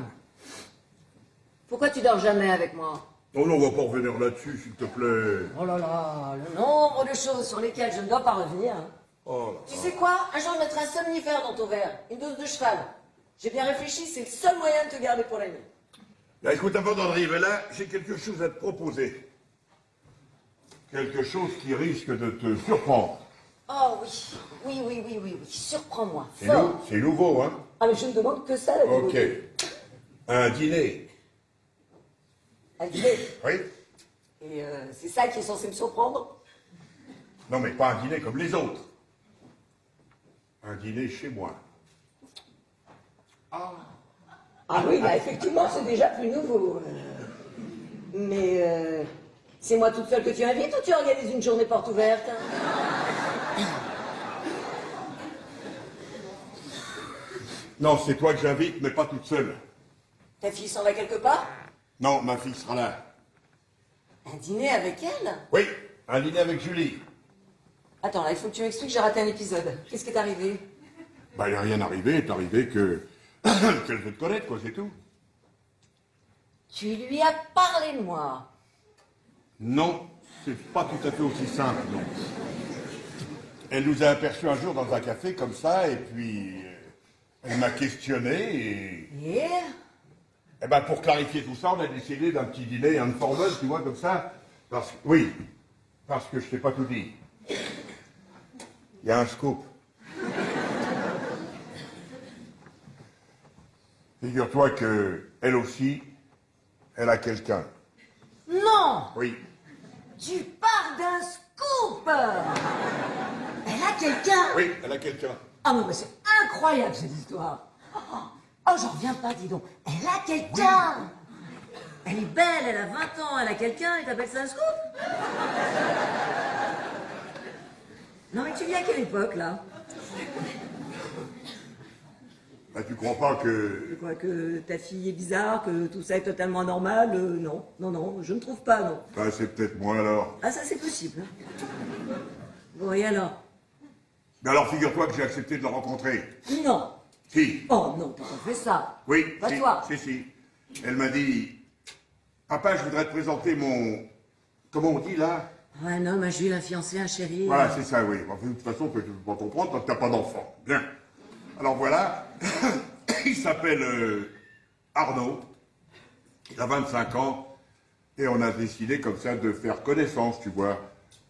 Pourquoi tu dors jamais avec moi? Non, non, on va pas revenir là-dessus, s'il te plaît. Oh là là, le nombre de choses sur lesquelles je ne dois pas revenir. Hein. Oh là. Tu sais quoi? Un jour, je mettrai un somnifère dans ton verre, une dose de cheval. J'ai bien réfléchi, c'est le seul moyen de te garder pour la nuit. Là, écoute, avant d'en arriver là, j'ai quelque chose à te proposer. Quelque chose qui risque de te surprendre. Oh oui, oui, oui, oui, oui, oui. Surprends-moi. C'est Fort. c'est nouveau, hein? Ah, mais je ne demande que ça, la Ok. nouveauté. Un dîner. Un dîner. Oui? Et c'est ça qui est censé me surprendre? Non, mais pas un dîner comme les autres. Un dîner chez moi. Ah oui, bah effectivement, c'est déjà plus nouveau. Mais c'est moi toute seule que tu invites ou tu organises une journée porte ouverte? Non, c'est toi que j'invite, mais pas toute seule. Ta fille s'en va quelque part? Non, ma fille sera là. Un dîner avec elle? Oui, un dîner avec Julie. Attends, là, il faut que tu m'expliques, j'ai raté un épisode. Qu'est-ce qui est arrivé? Bah, il n'y a rien arrivé, il est arrivé que... qu'elle veut te connaître, quoi, c'est tout. Tu lui as parlé de moi. Non, c'est pas tout à fait aussi simple, non. Elle nous a aperçus un jour dans un café comme ça, et puis... elle m'a questionné, et... Et? Eh ben, pour clarifier tout ça, on a décidé d'un petit dîner informel, tu vois, comme ça. Parce que... Oui, parce que je t'ai pas tout dit. Il y a un scoop. Figure-toi que elle aussi, elle a quelqu'un. Non! Oui. Tu parles d'un scoop! Elle a quelqu'un? Oui, elle a quelqu'un. Ah non, mais c'est incroyable cette histoire. Oh, j'en reviens pas, dis donc. Elle a quelqu'un. Elle est belle, elle a 20 ans, elle a quelqu'un, et t'appelles ça un scoop? Non, mais tu vis à quelle époque, là? Bah, tu crois pas que... Je crois que ta fille est bizarre, que tout ça est totalement anormal? Non, non, non, je ne trouve pas, non. Bah, c'est peut-être moi, alors. Ah, ça, c'est possible. Bon, et alors? Mais alors, figure-toi que j'ai accepté de la rencontrer. Non. Si. Oh, non, t'as pas fait ça. Oui, Pas si, toi. si. Elle m'a dit... Papa, je voudrais te présenter mon... Comment on dit, là? Un homme, un juif, un fiancé, un chéri. Voilà, c'est ça, oui. Enfin, de toute façon, tu ne peux pas comprendre tant que t'as pas d'enfant. Bien. Alors voilà, il s'appelle Arnaud, il a 25 ans, et on a décidé comme ça de faire connaissance, tu vois,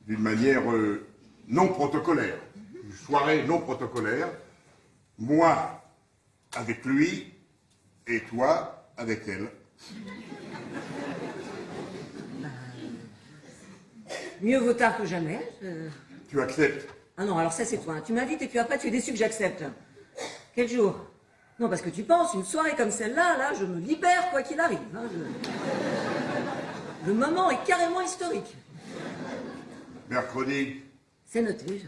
d'une manière non protocolaire. Une soirée non protocolaire. Moi avec lui, et toi avec elle. Mieux vaut tard que jamais. Tu acceptes? Ah non, alors ça c'est toi. Tu m'invites et puis après tu es déçu que j'accepte. Quel jour? Non, parce que tu penses, une soirée comme celle-là, là, je me libère quoi qu'il arrive. Hein, Le moment est carrément historique. Mercredi. C'est noté.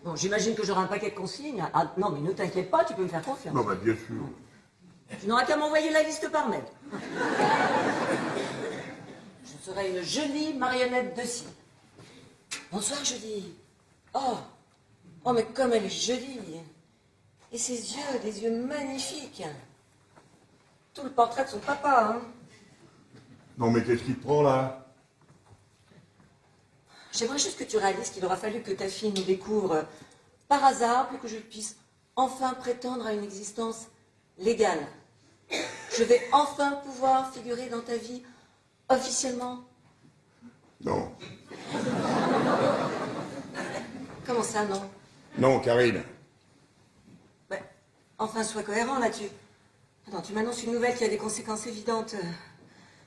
Bon, j'imagine que j'aurai un paquet de consignes. Ah non, mais ne t'inquiète pas, tu peux me faire confiance. Non, bah bien sûr. Tu n'auras qu'à m'envoyer la liste par mail. Je serai une jolie marionnette de cire. Bonsoir, jolie. Oh, oh, mais comme elle est jolie. Et ses yeux, des yeux magnifiques. Tout le portrait de son papa, hein. Non, mais qu'est-ce qui te prend, là? J'aimerais juste que tu réalises qu'il aura fallu que ta fille nous découvre par hasard pour que je puisse enfin prétendre à une existence légale. Je vais enfin pouvoir figurer dans ta vie officiellement. Non. Comment ça, non? Non, Karine. Ben, enfin, sois cohérent là-dessus. Attends, tu m'annonces une nouvelle qui a des conséquences évidentes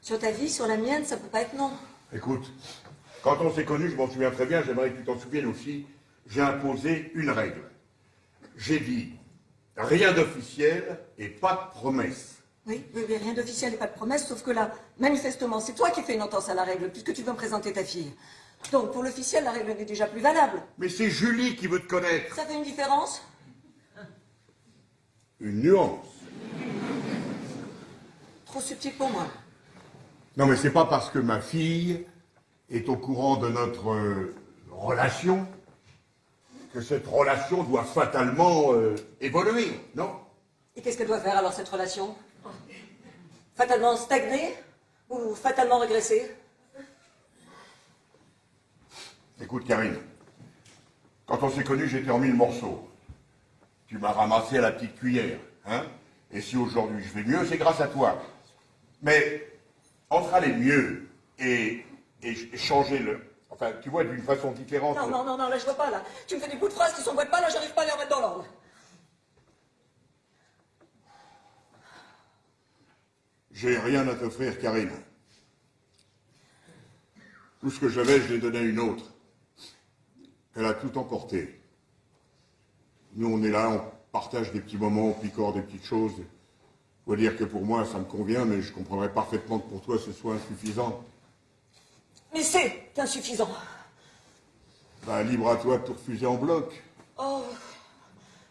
sur ta vie, sur la mienne, ça peut pas être non. Écoute, quand on s'est connus, je m'en souviens très bien, j'aimerais que tu t'en souviennes aussi, j'ai imposé une règle. J'ai dit, rien d'officiel et pas de promesse. Oui, oui, oui, rien d'officiel et pas de promesse, sauf que là, manifestement, c'est toi qui fais une entorse à la règle, puisque tu veux me présenter ta fille. Donc, pour l'officiel, la règle n'est déjà plus valable. Mais c'est Julie qui veut te connaître. Ça fait une différence? Une nuance. Trop subtil pour moi. Non, mais c'est pas parce que ma fille est au courant de notre relation que cette relation doit fatalement évoluer, non? Et qu'est-ce qu'elle doit faire alors, cette relation? Fatalement stagner? Ou fatalement régresser? Écoute, Karine, quand on s'est connus, j'étais en 1000 morceaux. Tu m'as ramassé à la petite cuillère, hein? Et si aujourd'hui je vais mieux, c'est grâce à toi. Mais entre aller mieux et changer le... Enfin, tu vois, d'une façon différente... Non, non, non, non, là, je vois pas, là. Tu me fais des bouts de phrases qui s'emboîtent pas, là, j'arrive pas à les remettre dans l'ordre. J'ai rien à t'offrir, Karine. Tout ce que j'avais, je l'ai donné à une autre. Elle a tout emporté. Nous, on est là, on partage des petits moments, on picore des petites choses. Faut dire que pour moi, ça me convient, mais je comprendrais parfaitement que pour toi, ce soit insuffisant. Mais c'est insuffisant. Bah, libre à toi de tout refuser en bloc. Oh,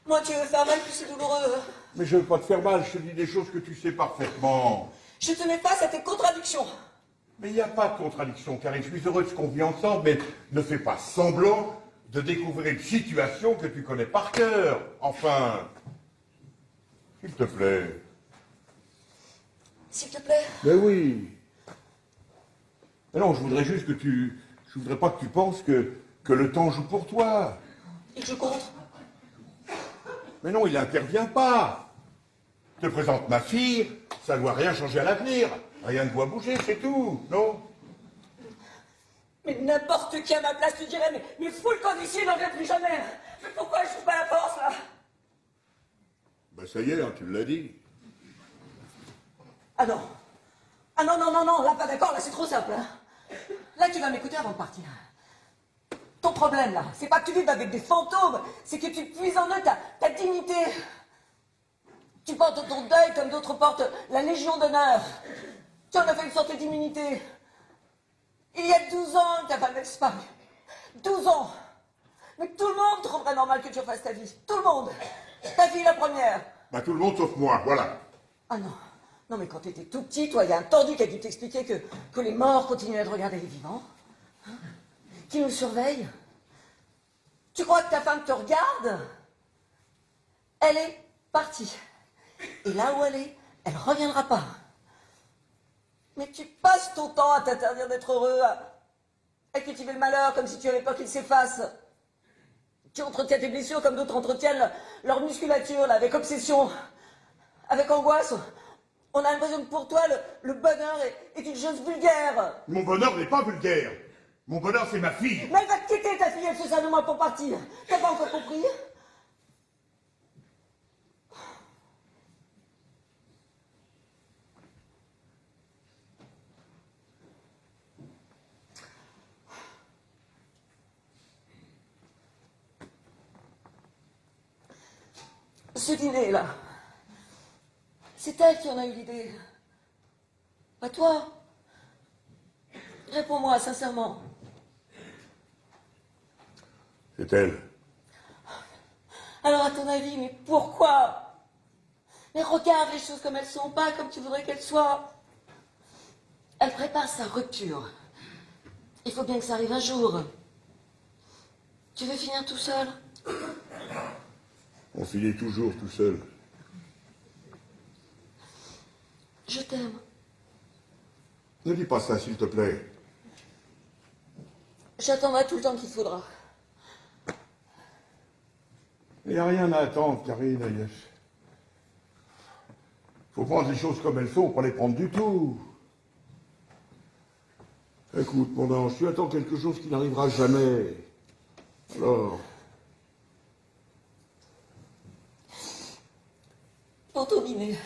moi, tu veux faire mal, plus c'est douloureux. Mais je veux pas te faire mal, je te dis des choses que tu sais parfaitement. Je te mets face à tes contradictions. Mais il n'y a pas de contradiction, Karine. Je suis heureux de ce qu'on vit ensemble, mais ne fais pas semblant de découvrir une situation que tu connais par cœur. Enfin, s'il te plaît. S'il te plaît. Ben oui. Mais non, je voudrais juste que tu... Je voudrais pas que tu penses que le temps joue pour toi. Et que je compte. Mais non, il n'intervient pas. Je te présente ma fille, ça ne doit rien changer à l'avenir. Rien ne doit bouger, c'est tout, non? Mais n'importe qui à ma place te dirait, mais fous le camp d'ici, n'en viens plus jamais. Mais pourquoi je trouve pas la force, là? Ben ça y est, hein, tu l'as dit. Ah non. Ah non, non, non, non, là, pas d'accord, là, c'est trop simple. Hein. Là, tu vas m'écouter avant de partir. Ton problème, là, c'est pas que tu vives avec des fantômes, c'est que tu puises en eux ta dignité. Tu portes ton deuil comme d'autres portent la Légion d'honneur. Tu en as fait une sorte d'immunité. Il y a 12 ans que ta femme a disparu. 12 ans. Mais tout le monde trouverait normal que tu refasses ta vie. Tout le monde. Ta fille la première. Bah tout le monde sauf moi, voilà. Ah non. Non mais quand t'étais tout petit, toi, il y a un tordu qui a dû t'expliquer que les morts continuaient de regarder les vivants. Hein, qui nous surveillent. Tu crois que ta femme te regarde? Elle est partie. Et là où elle reviendra pas. Mais tu passes ton temps à t'interdire d'être heureux, à cultiver le malheur comme si tu avais peur qu'il s'efface. Tu entretiens tes blessures comme d'autres entretiennent leur musculature, là, avec obsession, avec angoisse. On a l'impression que pour toi, le bonheur est une chose vulgaire. Mon bonheur n'est pas vulgaire. Mon bonheur, c'est ma fille. Mais elle va te quitter, ta fille, elle se sert de moi pour partir. T'as pas encore compris? Ce dîner-là, c'est elle qui en a eu l'idée. Pas toi. Réponds-moi sincèrement. C'est elle. Alors, à ton avis, mais pourquoi? Mais regarde les choses comme elles sont, pas comme tu voudrais qu'elles soient. Elle prépare sa rupture. Il faut bien que ça arrive un jour. Tu veux finir tout seul? On finit toujours tout seul. Je t'aime. Ne dis pas ça, s'il te plaît. J'attendrai tout le temps qu'il faudra. Il n'y a rien à attendre, Karine. Faut prendre les choses comme elles sont, pas les prendre du tout. Écoute, mon ange, tu attends quelque chose qui n'arrivera jamais. Alors, Pour ton dîner.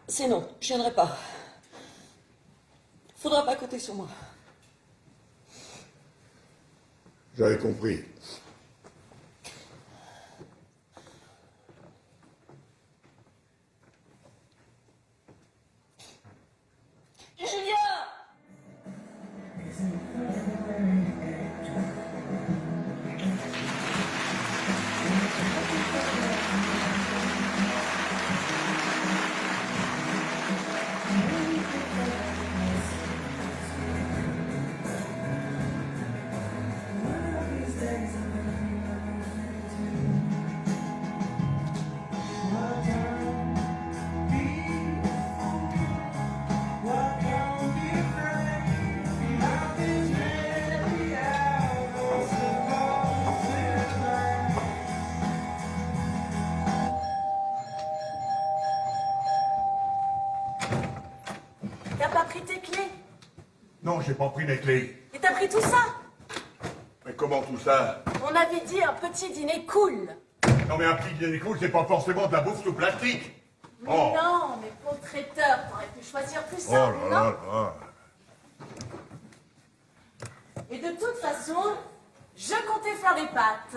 C'est non, je viendrai pas. Faudra pas compter sur moi. j'avais compris. Julien! T'as pas pris tes clés? Non, j'ai pas pris mes clés. Et t'as pris tout ça? Mais comment tout ça? On avait dit un petit dîner cool. Non, mais un petit dîner cool, c'est pas forcément de la bouffe tout plastique. Oh. Non, mais pour le traiteur, t'aurais pu choisir plus Oh simple, là non? là là. Et de toute façon, je comptais faire les pâtes.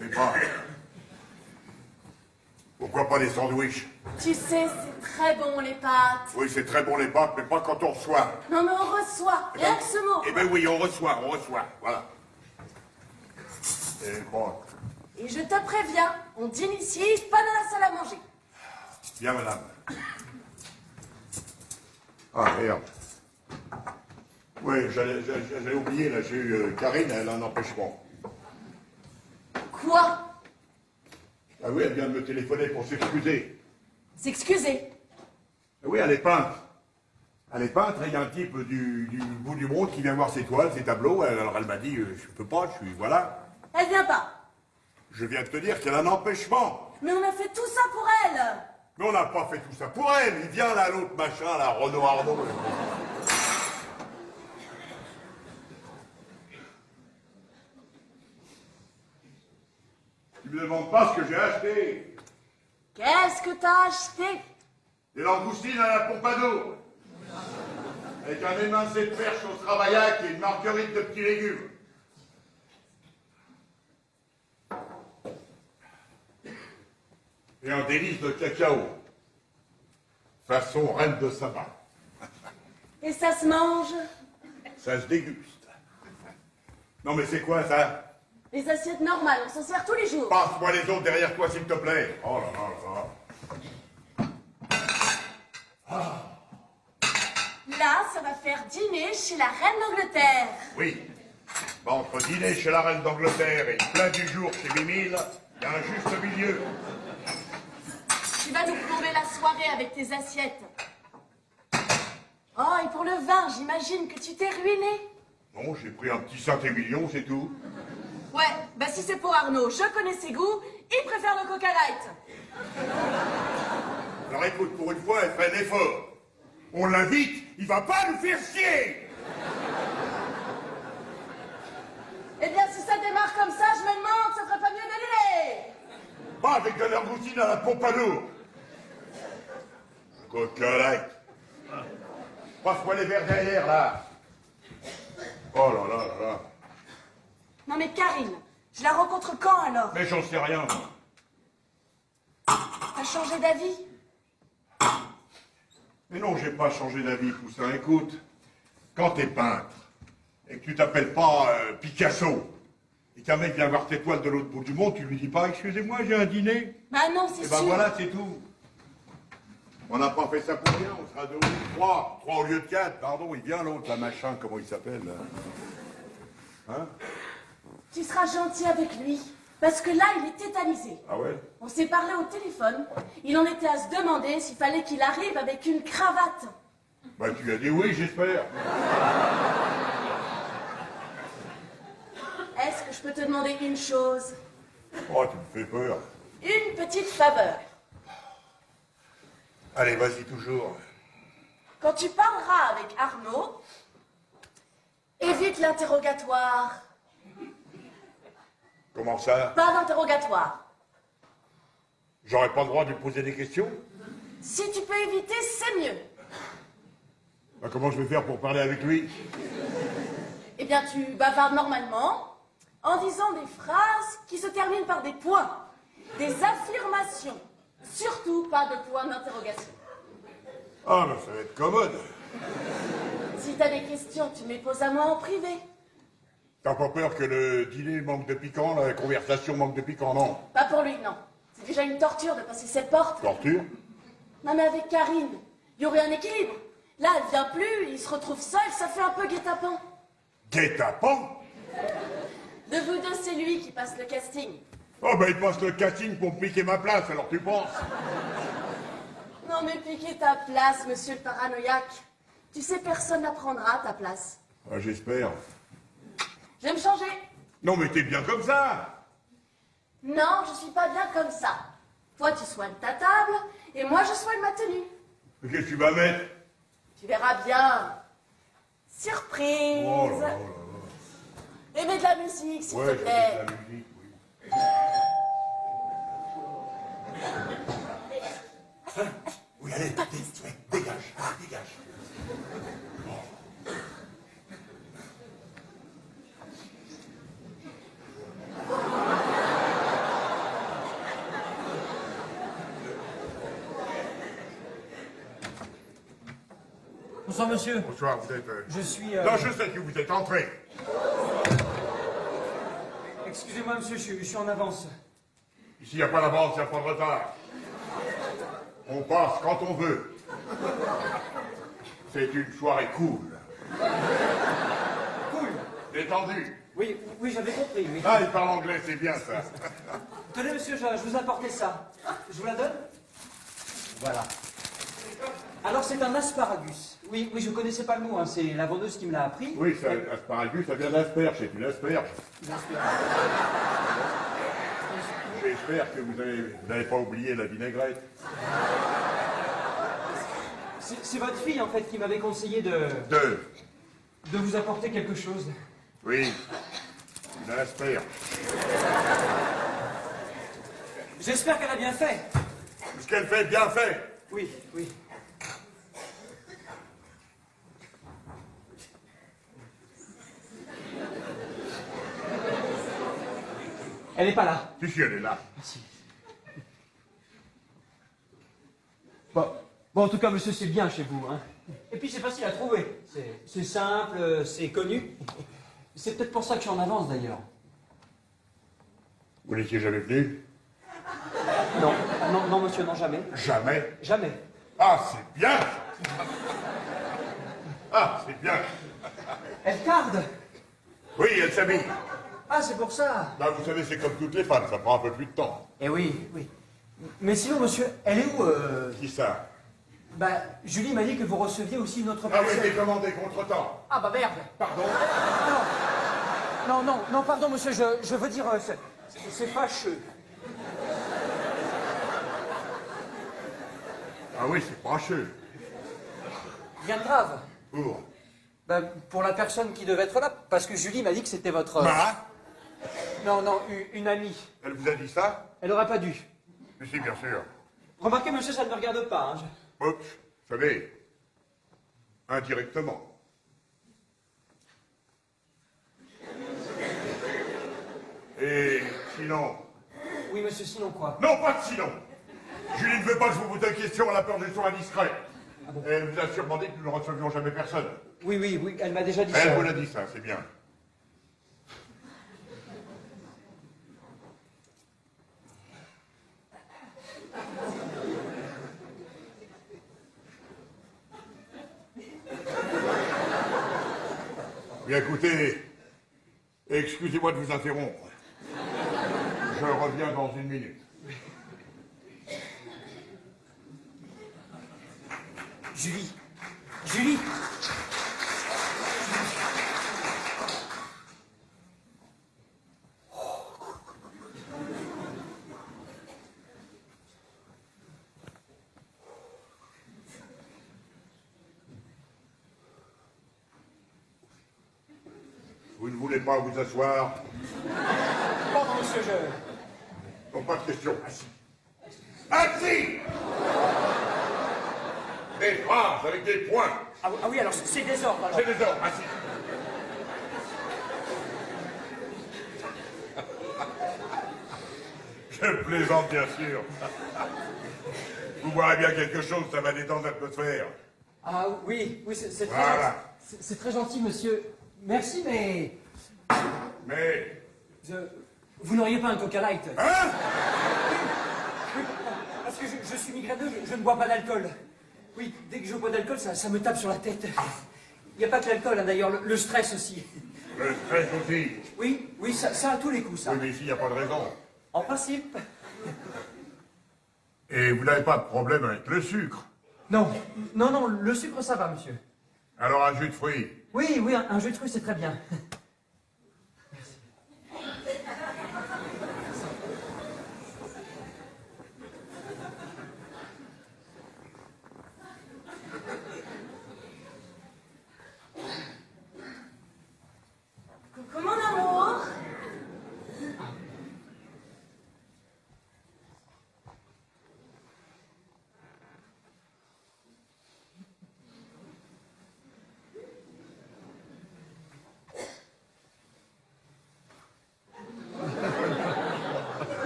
C'est pas. Pourquoi pas des sandwichs? Tu sais, c'est très bon les pâtes. Oui, c'est très bon les pâtes, mais pas quand on reçoit. Non mais on reçoit, rien que ce mot. Eh ben oui, on reçoit, voilà. Et bon, Et je te préviens, on dîne ici, pas dans la salle à manger. bien madame. Ah, merde. Oui, j'allais oublier, là, j'ai eu Karine, elle a un empêchement. Quoi? Ah oui, elle vient de me téléphoner pour s'excuser. S'excuser. Ah oui, elle est peintre. Elle est peintre et il y a un type du bout du monde qui vient voir ses toiles, ses tableaux. Alors elle m'a dit, je peux pas, je suis, voilà. Elle vient pas. Je viens de te dire qu'elle a un empêchement. Mais on a fait tout ça pour elle. Mais on n'a pas fait tout ça pour elle. Il vient là, l'autre machin, là, Renaud Arnaud. Tu me demandes pas ce que j'ai acheté. Qu'est-ce que t'as acheté? Des langoustines à la Pompadour. Avec un émincé de perche au Travaillac et une marguerite de petits légumes. Et un délice de cacao. Façon reine de Saba. Et ça se mange? Ça se déguste. Non mais c'est quoi ça? Les assiettes normales, on s'en sert tous les jours. Passe-moi les autres derrière toi s'il te plaît. Oh là là là. Là, ça va faire dîner chez la reine d'Angleterre. Oui. Bah, entre dîner chez la reine d'Angleterre et plat du jour chez Mimile, il y a un juste milieu. Tu vas nous plomber la soirée avec tes assiettes. Oh, et pour le vin, j'imagine que tu t'es ruiné. Non, j'ai pris un petit Saint-Émilion, c'est tout. Ouais, bah si c'est pour Arnaud, je connais ses goûts, il préfère le Coca Light. Alors écoute, pour une fois, elle fait un effort. On l'invite, il va pas nous faire chier. Eh bien, si ça démarre comme ça, je me demande, ça ferait pas mieux d'annuler. Pas avec de l'ergoutine à la Pompadour. Coca Light. Passe-moi les verres derrière, là. Oh là là là là. Non mais Karine, je la rencontre quand alors? Mais j'en sais rien, moi. T'as changé d'avis? Mais non, j'ai pas changé d'avis, Poussin. Écoute, quand t'es peintre, et que tu t'appelles pas Picasso, et qu'un mec vient voir tes toiles de l'autre bout du monde, tu lui dis pas, excusez-moi, j'ai un dîner. Bah non, c'est Et sûr. ben voilà, c'est tout. On n'a pas fait ça pour rien, on sera deux ou trois. Trois au lieu de quatre, pardon, il vient l'autre, là, machin, comment il s'appelle, là. Hein? Tu seras gentil avec lui, parce que là, il est tétanisé. Ah ouais? On s'est parlé au téléphone, il en était à se demander s'il fallait qu'il arrive avec une cravate. Bah tu as dit oui, j'espère. Est-ce que je peux te demander une chose? Oh, tu me fais peur. Une petite faveur. Allez, vas-y, toujours. Quand tu parleras avec Arnaud, évite l'interrogatoire. Comment ça? Pas d'interrogatoire. J'aurais pas le droit de lui poser des questions? Si tu peux éviter, c'est mieux. Bah, comment je vais faire pour parler avec lui? Eh bien, tu bavardes normalement en disant des phrases qui se terminent par des points, des affirmations, surtout pas de points d'interrogation. Ah, mais ça va être commode. Si t'as des questions, tu me les poses à moi en privé. T'as pas peur que le dîner manque de piquant, la conversation manque de piquant, non? Pas pour lui, non. C'est déjà une torture de passer cette porte. Torture? Non, mais avec Karine, il y aurait un équilibre. Là, elle vient plus, il se retrouve seul, ça fait un peu guet-apens. Guet-apens? De vous deux, c'est lui qui passe le casting. Oh, bah il passe le casting pour me piquer ma place, alors tu penses? Non, mais piquez ta place, monsieur le paranoïaque. Tu sais, personne n'apprendra ta place. Ah, j'espère. Je vais me changer. Non, mais t'es bien comme ça. Non, je suis pas bien comme ça. Toi, tu soignes ta table, et moi, je soigne ma tenue. Mais qu'est-ce que tu vas mettre? Tu verras bien. Surprise. Oh là là là là. Et mets de la musique, s'il Ouais, te je vais plaît. mettre la musique, oui. Hein? Oui, allez, dégage, dégage. Bonsoir monsieur. Bonsoir, vous êtes... Je suis... Non, je sais que vous êtes entré. Excusez-moi monsieur, je suis en avance. Ici, il n'y a pas d'avance, il n'y a pas de retard. On passe quand on veut. C'est une soirée cool. Cool. Détendue. Oui, oui, j'avais compris, oui. Ah, il parle anglais, c'est bien ça. Tenez monsieur, je vous ai apporté ça. Je vous la donne? Voilà. Alors c'est un asparagus. Oui, oui, je connaissais pas le mot, hein. C'est la vendeuse qui me l'a appris. Oui, ça, asparagus, ça vient d'asperge, c'est une asperge. J'espère que vous n'avez pas oublié la vinaigrette. C'est votre fille en fait qui m'avait conseillé de vous apporter quelque chose. Oui, une asperge. J'espère qu'elle a bien fait. Ce qu'elle fait, bien fait. Oui, oui. Elle n'est pas là. Si, elle est là. Bon, en tout cas, monsieur, c'est bien chez vous, hein. Et puis, c'est facile à trouver. C'est simple, c'est connu. C'est peut-être pour ça que je suis en avance, d'ailleurs. Vous n'étiez jamais venu? Non, non, non, monsieur, non, jamais. Jamais. Jamais. Ah, c'est bien. Ah, c'est bien. Elle tarde. Oui, elle s'habille. Ah, c'est pour ça. Bah, vous savez, c'est comme toutes les femmes, ça prend un peu plus de temps. Eh oui, oui. Mais sinon, monsieur, elle est où Qui ça? Bah, Julie m'a dit que vous receviez aussi une autre Ah oui, personne. j'ai commandé contre-temps. Ah bah merde. Pardon? Non, non, non, pardon, monsieur, je veux dire, c'est fâcheux. Ah oui, c'est fâcheux. Rien de grave. Pour? Bah, pour la personne qui devait être là, parce que Julie m'a dit que c'était votre... Bah? Non, non, une amie. Elle vous a dit ça? Elle aurait pas dû. Mais si, bien sûr. Remarquez, monsieur, ça ne me regarde pas. Hein. Oups, vous savez, indirectement. sinon. Oui, monsieur, sinon quoi? Non, pas de sinon. Julie ne veut pas que je vous pose de questions, elle a peur que je sois indiscret. Et elle vous a sûrement dit que nous ne recevions jamais personne. Oui, oui, oui, elle m'a déjà dit Elle ça. vous l'a dit ça, c'est bien. Bien écoutez, excusez-moi de vous interrompre. Je reviens dans une minute. Julie, Julie. Vous ne voulez pas vous asseoir? Pardon, monsieur, je... Non, pas de question. Assis. Assis! Des phrases avec des points. Ah oui, alors c'est désordre, alors. C'est des ordres, assis. Je plaisante, bien sûr. Vous boirez bien quelque chose, ça va détendre l'atmosphère. Ah oui, oui, c'est très Voilà. gentil. C'est très gentil, monsieur. Merci, mais... Mais... Vous n'auriez pas un Coca Light? Hein? Parce que je suis migraineux, je ne bois pas d'alcool. Oui, dès que je bois d'alcool, ça me tape sur la tête. Il n'y a pas que l'alcool, hein, d'ailleurs, le stress aussi. Le stress aussi. Oui, oui, ça a tous les coups, ça. Oui, mais ici, il n'y a pas de raison. En principe. Et vous n'avez pas de problème avec le sucre? Non, non, non, le sucre, ça va, monsieur. Alors un jus de fruits? Oui, oui, un jus de fruits, c'est très bien. Coucou mon amour.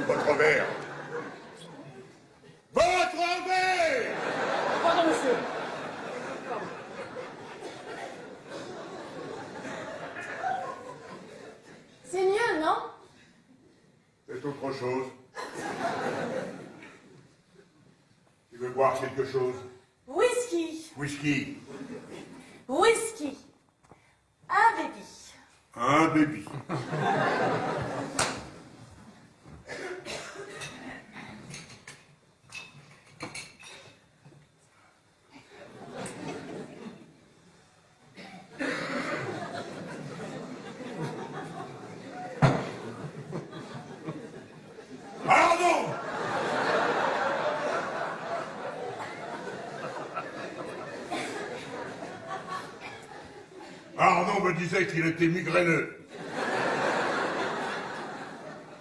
Votre verre. Votre verre! Pardon, monsieur. C'est mieux, non? C'est autre chose. Tu veux boire quelque chose? Whisky. Whisky. Whisky. Un baby. Un baby. Pardon! Arnaud me disait qu'il était migraineux.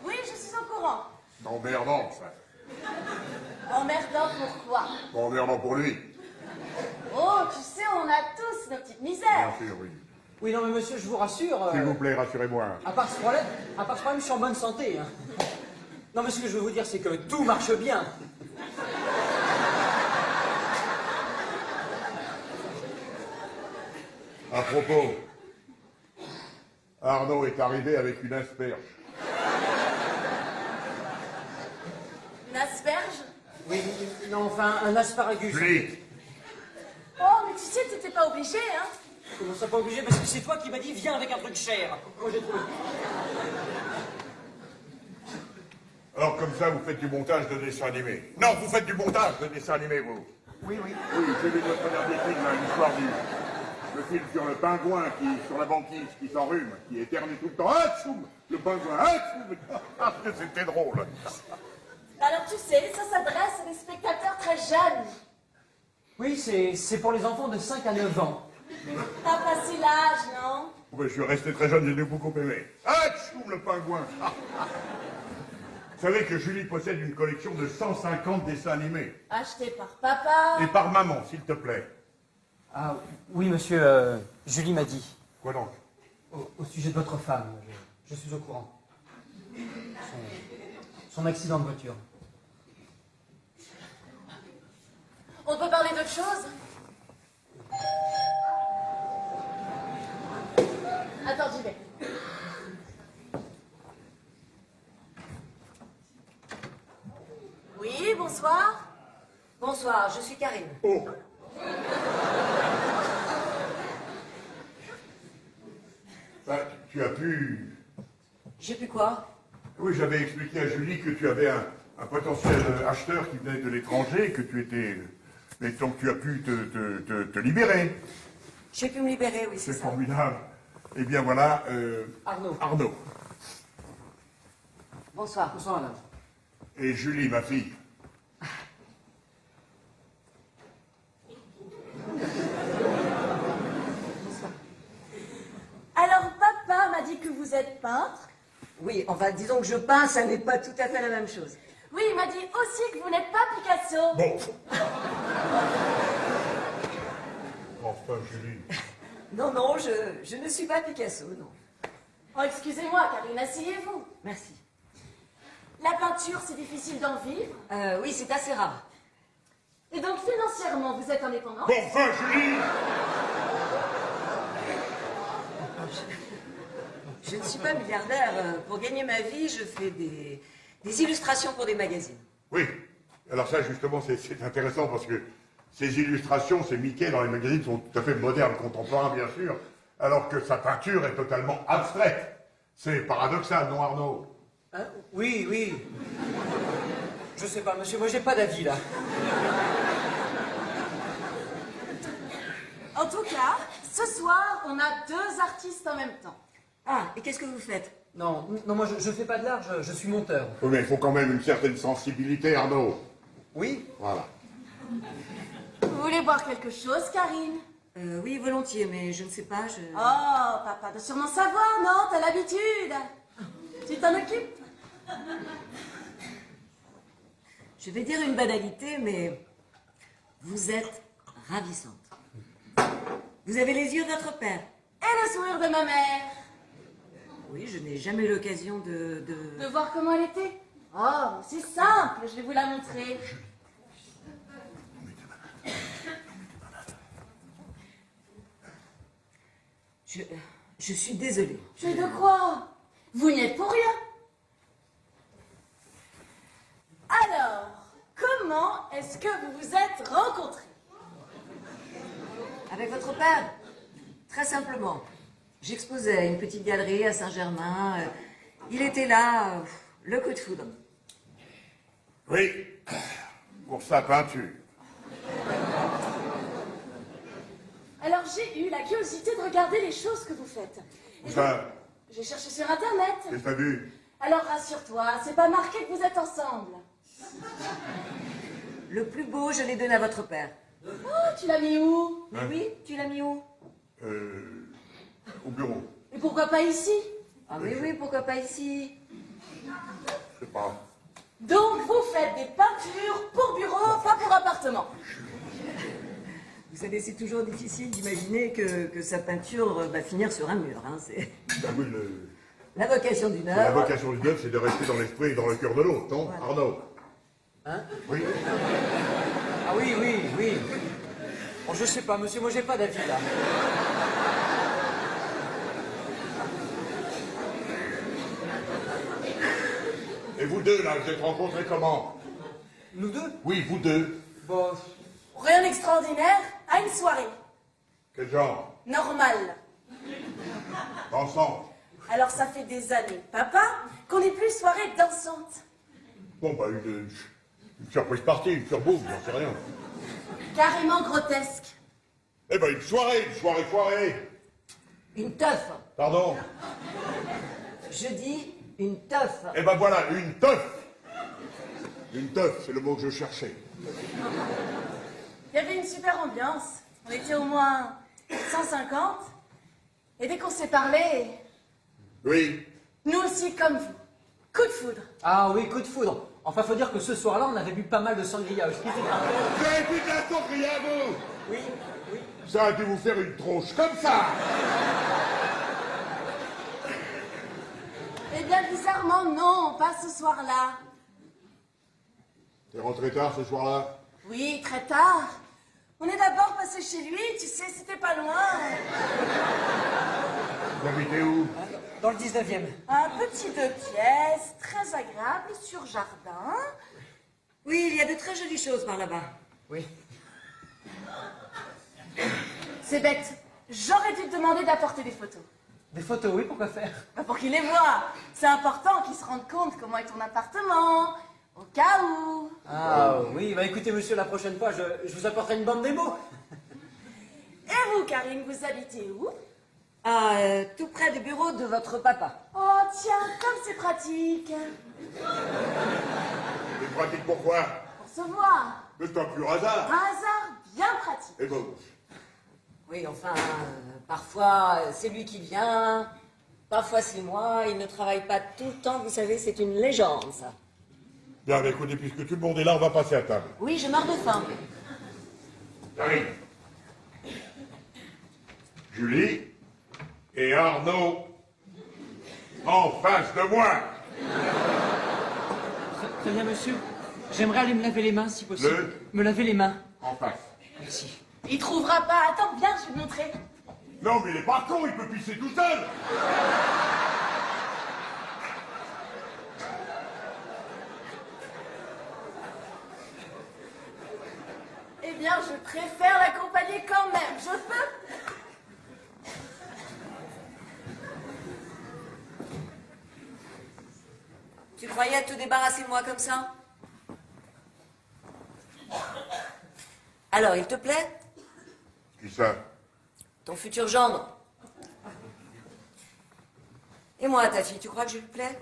Oui, je suis au courant. Emmerdant, ça. Emmerdant pourquoi? Emmerdant pour lui. Oh, tu sais, on a tous nos petites misères. Bien sûr, oui. Oui, non, mais monsieur, je vous rassure. S'il vous plaît, rassurez-moi. À part ce problème, je suis en bonne santé. Hein. Non, mais ce que je veux vous dire, c'est que tout marche bien. À propos, Arnaud est arrivé avec une asperge. Une asperge? Oui, non, enfin, un asparagus. Julie, Oh, mais tu sais, t'étais pas obligé, hein? Comment ça, pas obligé? Parce que c'est toi qui m'as dit, viens avec un truc cher. Moi, j'ai trouvé. alors comme ça, vous faites du montage de dessin animé. Non, vous faites du montage de dessin animé, vous. Oui, oui. Oui, j'ai vu votre dernier film, là, l'histoire du... Le film sur le pingouin qui, sur la banquise, qui s'enrhume, qui éternue tout le temps. Ah, tchoum! Le pingouin, ah, tchoum! Ah, c'était drôle. Alors, tu sais, ça s'adresse à des spectateurs très jeunes. Oui, c'est pour les enfants de 5 à 9 ans. T'as passé l'âge, non? Ouais, je suis resté très jeune, j'ai beaucoup aimé. Ah, tchoum, le pingouin! Vous savez que Julie possède une collection de 150 dessins animés. Acheté par papa. Et par maman, s'il te plaît. Ah, oui, monsieur, Julie m'a dit. Quoi donc? Au sujet de votre femme, je suis au courant. Son accident de voiture. On peut parler d'autre chose? Attends, j'y vais. Oui, bonsoir. Bonsoir, je suis Karine. Oh. Bah, tu as pu... J'ai pu quoi? Oui, j'avais expliqué à Julie que tu avais un potentiel acheteur qui venait de l'étranger, que tu étais... Mais donc tu as pu te libérer. J'ai pu me libérer, oui, c'est C'est ça. formidable. Eh bien voilà, Arnaud. Bonsoir. Bonsoir, madame. Et Julie, ma fille. Alors, papa m'a dit que vous êtes peintre. Oui, enfin, disons que je peins, ça n'est pas tout à fait la même chose. Oui, il m'a dit aussi que vous n'êtes pas Picasso. Bon. Enfin, Julie. Non, non, je ne suis pas Picasso, non. Oh, excusez-moi, Karine, asseyez-vous. Merci. La peinture, c'est difficile d'en vivre. Oui, c'est assez rare. Et donc, financièrement, vous êtes indépendant? Bon, enfin, Julie. Je ne suis pas milliardaire. Pour gagner ma vie, je fais des illustrations pour des magazines. Oui. Alors ça, justement, c'est intéressant parce que ces illustrations, ces Mickey dans les magazines sont tout à fait modernes, contemporains, bien sûr, alors que sa peinture est totalement abstraite. C'est paradoxal, non, Arnaud? Hein? Oui, oui. Je sais pas, monsieur, moi j'ai pas d'avis, là. En tout cas, ce soir, on a deux artistes en même temps. Ah, et qu'est-ce que vous faites? Non, non, moi je fais pas de l'art, je suis monteur. Oui, mais il faut quand même une certaine sensibilité, Arnaud. Oui? Voilà. Vous voulez boire quelque chose, Karine? Oui, volontiers, mais je ne sais pas, je... Oh, papa doit sûrement savoir, non? T'as l'habitude. Tu t'en occupes? Je vais dire une banalité, mais vous êtes ravissante. Vous avez les yeux de votre père. Et le sourire de ma mère. Oui, je n'ai jamais eu l'occasion de... De voir comment elle était? Oh, c'est simple, je vais vous la montrer. Je suis désolée. Je de quoi? Vous n'y êtes pour rien. Alors, comment est-ce que vous vous êtes rencontrés? Avec votre père? Très simplement. J'exposais à une petite galerie à Saint-Germain. Il était là, le coup de foudre. Oui, pour sa peinture. Alors j'ai eu la curiosité de regarder les choses que vous faites. Et Ça, donc, j'ai cherché sur Internet. qu'est-ce que t'as vu? Alors rassure-toi, c'est pas marqué que vous êtes ensemble. Le plus beau, je l'ai donné à votre père. Oh, tu l'as mis où? Mais oui, tu l'as mis où? Au bureau. Et pourquoi pas ici? Ah mais oui, pourquoi pas ici? Je sais pas. Donc vous faites des peintures pour bureau, pas pour appartement. Vous savez, c'est toujours difficile d'imaginer que sa peinture va finir sur un mur. Hein. C'est Ah oui, la vocation d'une la œuvre. vocation du œuvre, c'est de rester dans l'esprit et dans le cœur de l'autre, non, Voilà. Arnaud? Hein? Oui. Ah oui, oui, oui. Bon, je sais pas, monsieur, moi j'ai pas d'avis, là. Et vous deux, là, vous êtes rencontrés comment? Nous deux? Oui, vous deux. Bon, Rien d'extraordinaire, à une soirée. Quel genre? Normale. Ensemble. Alors ça fait des années, papa, qu'on n'est plus soirée dansante. Bon, bah, une surprise partie, une surbouffe, j'en sais rien. Carrément grotesque. Eh ben, une soirée. Une teuf. Pardon? Je dis une teuf. Eh ben voilà, une teuf. Une teuf, c'est le mot que je cherchais. Il y avait une super ambiance. On était au moins 150. Et dès qu'on s'est parlé, Oui. nous aussi comme vous. Coup de foudre. ah oui, coup de foudre. Enfin, faut dire que ce soir-là, on avait bu pas mal de sangria aussi. Vous avez plus de la sangria, vous? Oui, oui. Ça a dû vous faire une tronche comme ça. Eh bien, vous bizarrement, non, pas ce soir-là. T'es rentré tard ce soir-là? Oui, très tard. On est d'abord passé chez lui, tu sais, c'était pas loin. Vous habitez où? Dans le 19e. Un petit 2 pièces, très agréable, sur jardin. Oui, il y a de très jolies choses par là-bas. Oui. C'est bête, j'aurais dû te demander d'apporter des photos. Des photos, oui, pourquoi faire? Bah, pour qu'il les voit. C'est important qu'il se rende compte comment est ton appartement, au cas où. Ah oui, bah écoutez monsieur, la prochaine fois, je vous apporterai une bande démo. Et vous, Karine, vous habitez où? Ah, tout près du bureau de votre papa. Oh, tiens, comme c'est pratique. C'est pratique pourquoi? Pour se voir. Mais c'est un pur hasard. Un hasard bien pratique. Et bon. Oui, enfin, parfois c'est lui qui vient, parfois c'est moi, il ne travaille pas tout le temps, vous savez, c'est une légende, ça. Bien, mais écoutez, puisque tout le monde est là, on va passer à table. Oui, je meurs de faim. Karine. Julie et Arnaud en face de moi. Très bien monsieur. J'aimerais aller me laver les mains si possible. Me laver les mains. En face. Merci. Il trouvera pas. Attends, viens, je vais te montrer. Non, mais il est pas con, il peut pisser tout seul. Eh bien, je préfère l'accompagner quand même. Je peux. Tu croyais te débarrasser de moi comme ça? Alors, il te plaît? Qui ça? Ton futur gendre. Et moi, ta fille, tu crois que je lui plais?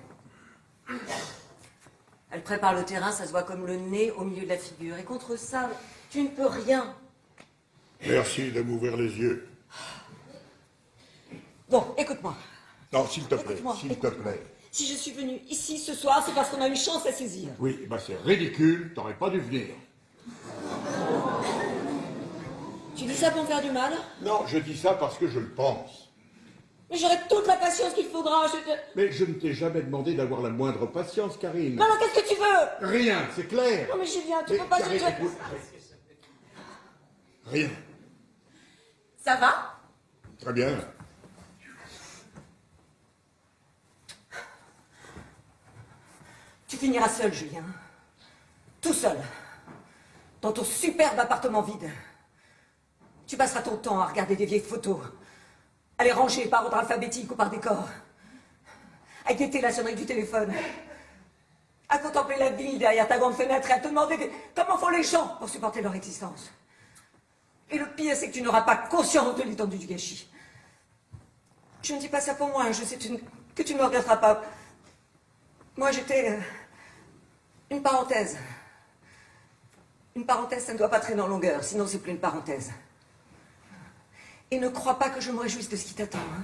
Elle prépare le terrain, ça se voit comme le nez au milieu de la figure. Et contre ça, tu ne peux rien. Merci de m'ouvrir les yeux. Bon, écoute-moi. Non, s'il te plaît, Écoute-moi, s'il te plaît. Si je suis venue ici ce soir, c'est parce qu'on a une chance à saisir. Oui, bah c'est ridicule, t'aurais pas dû venir. Tu dis ça pour me faire du mal? Non, je dis ça parce que je le pense. Mais j'aurai toute la patience qu'il faudra. Mais je ne t'ai jamais demandé d'avoir la moindre patience, Karine. Mais alors, qu'est-ce que tu veux? Rien, c'est clair. Non, mais Julien, tu Mais peux pas... Karine, écoute, rien. Ça va? Très bien. Tu finiras seul, Julien. Tout seul. Dans ton superbe appartement vide. Tu passeras ton temps à regarder des vieilles photos. À les ranger par ordre alphabétique ou par décor. À guetter la sonnerie du téléphone. À contempler la ville derrière ta grande fenêtre et à te demander comment font les gens pour supporter leur existence. Et le pire, c'est que tu n'auras pas conscience de l'étendue du gâchis. Je ne dis pas ça pour moi, je sais que tu ne me regretteras pas. Moi, j'étais une parenthèse. Une parenthèse, ça ne doit pas traîner en longueur, sinon c'est plus une parenthèse. Et ne crois pas que je me réjouisse de ce qui t'attend. Hein.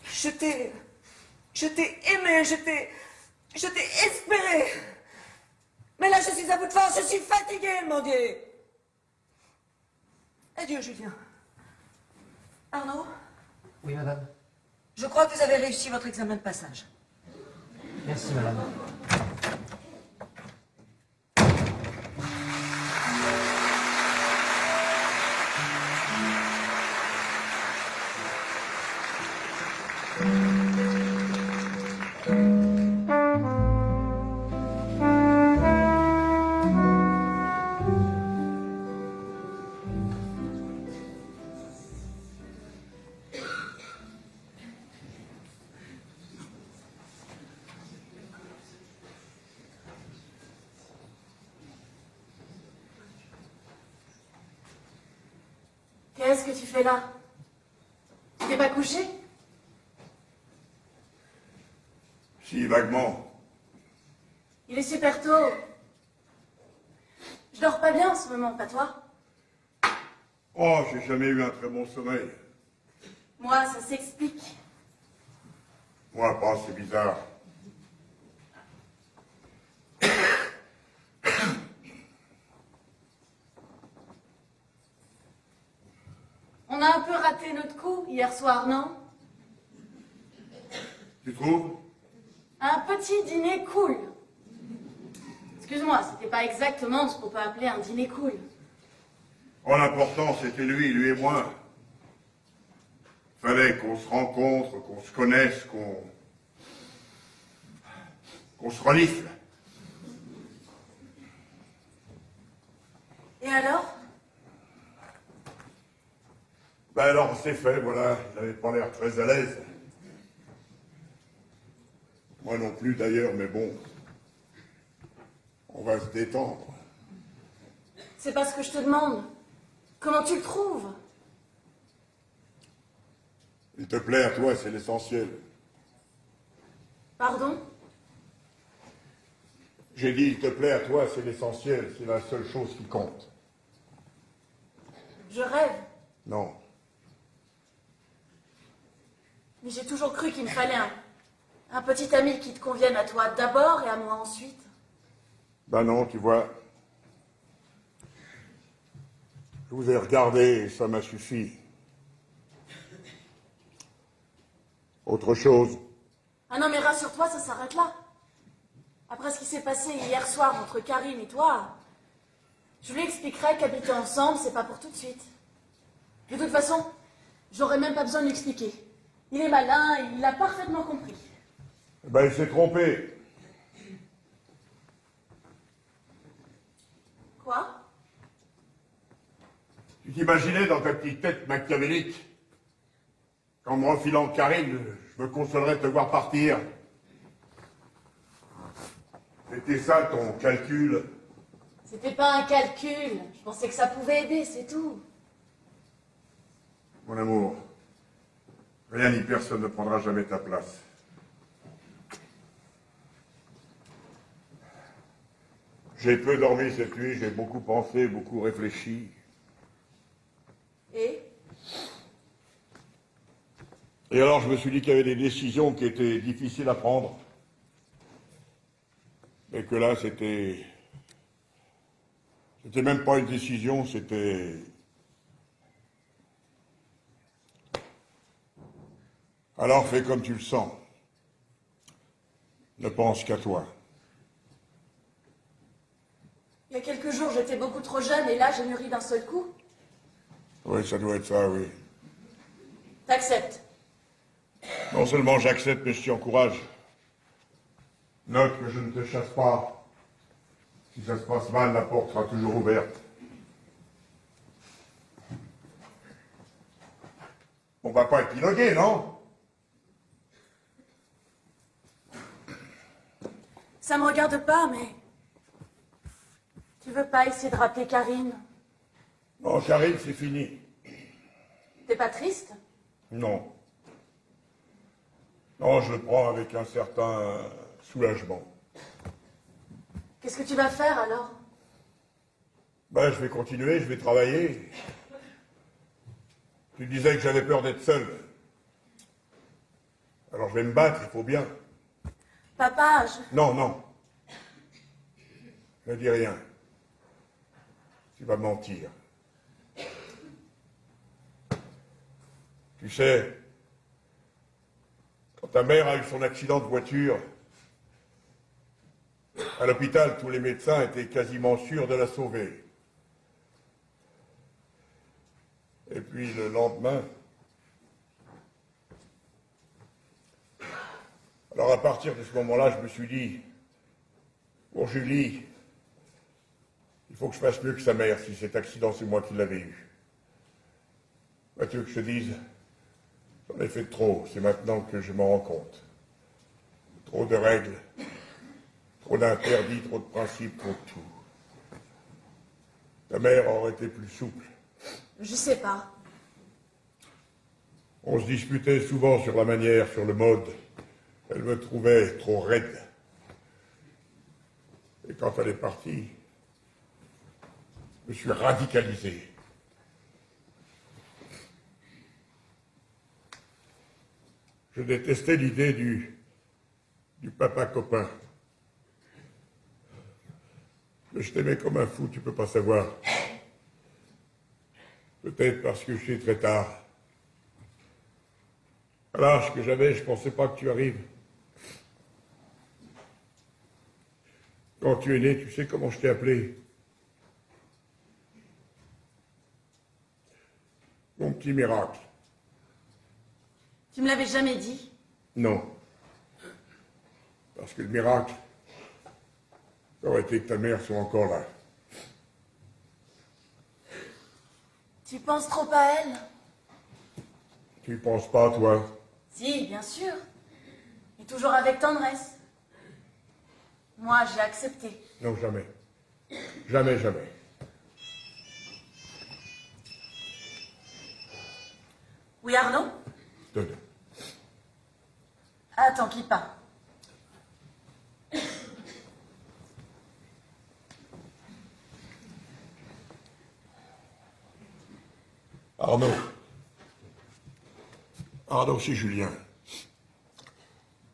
Je t'ai aimé, je t'ai espéré. Mais là, je suis à bout de force, je suis fatiguée, mon Dieu. Adieu, Julien. Arnaud, Oui madame. je crois que vous avez réussi votre examen de passage. Merci madame. Qu'est-ce que tu fais là? Tu t'es pas couché? Si, vaguement. Il est super tôt. Je dors pas bien en ce moment, pas toi? Oh, j'ai jamais eu un très bon sommeil. Moi, ça s'explique. Moi, pas, c'est bizarre. On a un peu raté notre coup hier soir, non? Tu trouves? Un petit dîner cool. Excuse-moi, c'était pas exactement ce qu'on peut appeler un dîner cool. Oh, l'important, c'était lui et moi. Fallait qu'on se rencontre, qu'on se connaisse, qu'on se renifle. Et alors? Ben alors, c'est fait, voilà. Il n'avait pas l'air très à l'aise. Moi non plus, d'ailleurs, mais bon. On va se détendre. C'est pas ce que je te demande. Comment tu le trouves? Il te plaît à toi, c'est l'essentiel. Pardon? J'ai dit, il te plaît à toi, c'est l'essentiel. C'est la seule chose qui compte. Je rêve. Non. Mais j'ai toujours cru qu'il me fallait un petit ami qui te convienne à toi d'abord et à moi ensuite. Ben non, tu vois. Je vous ai regardé et ça m'a suffi. Autre chose? Ah non, mais rassure-toi, ça s'arrête là. Après ce qui s'est passé hier soir entre Karine et toi, je lui expliquerai qu'habiter ensemble, c'est pas pour tout de suite. De toute façon, j'aurais même pas besoin de l'expliquer. Il est malin, il a parfaitement compris. Ben, il s'est trompé. Quoi? Tu t'imaginais dans ta petite tête machiavélique qu'en me refilant Karine, je me consolerais de te voir partir. C'était ça ton calcul. C'était pas un calcul. Je pensais que ça pouvait aider, c'est tout. Mon amour, rien ni personne ne prendra jamais ta place. J'ai peu dormi cette nuit, j'ai beaucoup pensé, beaucoup réfléchi. Et alors je me suis dit qu'il y avait des décisions qui étaient difficiles à prendre. Et que là, c'était même pas une décision, c'était... Alors fais comme tu le sens. Ne pense qu'à toi. il y a quelques jours, j'étais beaucoup trop jeune et là, j'ai mûri d'un seul coup. Oui, ça doit être ça, oui. T'acceptes? Non seulement j'accepte, mais je t'y encourage. Note que je ne te chasse pas. Si ça se passe mal, la porte sera toujours ouverte. On va pas épiloguer, non? Ça me regarde pas, mais... Tu veux pas essayer de rappeler Karine? Non, Karine, c'est fini. T'es pas triste? Non. Non, je le prends avec un certain soulagement. Qu'est-ce que tu vas faire alors? Ben, je vais continuer, je vais travailler. Tu disais que j'avais peur d'être seul. Alors je vais me battre, il faut bien. Papa, je... Non, non. Ne dis rien. Tu vas mentir. Tu sais, quand ta mère a eu son accident de voiture, à l'hôpital, tous les médecins étaient quasiment sûrs de la sauver. Et puis le lendemain... Alors à partir de ce moment-là, je me suis dit, pour Julie, il faut que je fasse mieux que sa mère, si cet accident c'est moi qui l'avais eu. Bah, tu veux que je te dise, j'en ai fait trop, c'est maintenant que je m'en rends compte. Trop de règles, trop d'interdits, trop de principes, trop de tout. Ta mère aurait été plus souple. Je sais pas. On se disputait souvent sur la manière, sur le mode. Elle me trouvait trop raide. Et quand elle est partie, je me suis radicalisé. Je détestais l'idée du papa copain. Mais je t'aimais comme un fou, tu peux pas savoir. Peut-être parce que je suis très tard. À l'âge que j'avais, je pensais pas que tu arrives. Quand tu es né, tu sais comment je t'ai appelé? Mon petit miracle. Tu me l'avais jamais dit. Non. Parce que le miracle, ça aurait été que ta mère soit encore là. Tu penses trop à elle? Tu y penses pas, toi? Si, bien sûr. Et toujours avec tendresse. Moi, j'ai accepté. Non, jamais. Jamais, jamais. Oui, Arnaud? Donne. Attends, quitte pas. Arnaud. Arnaud, c'est Julien.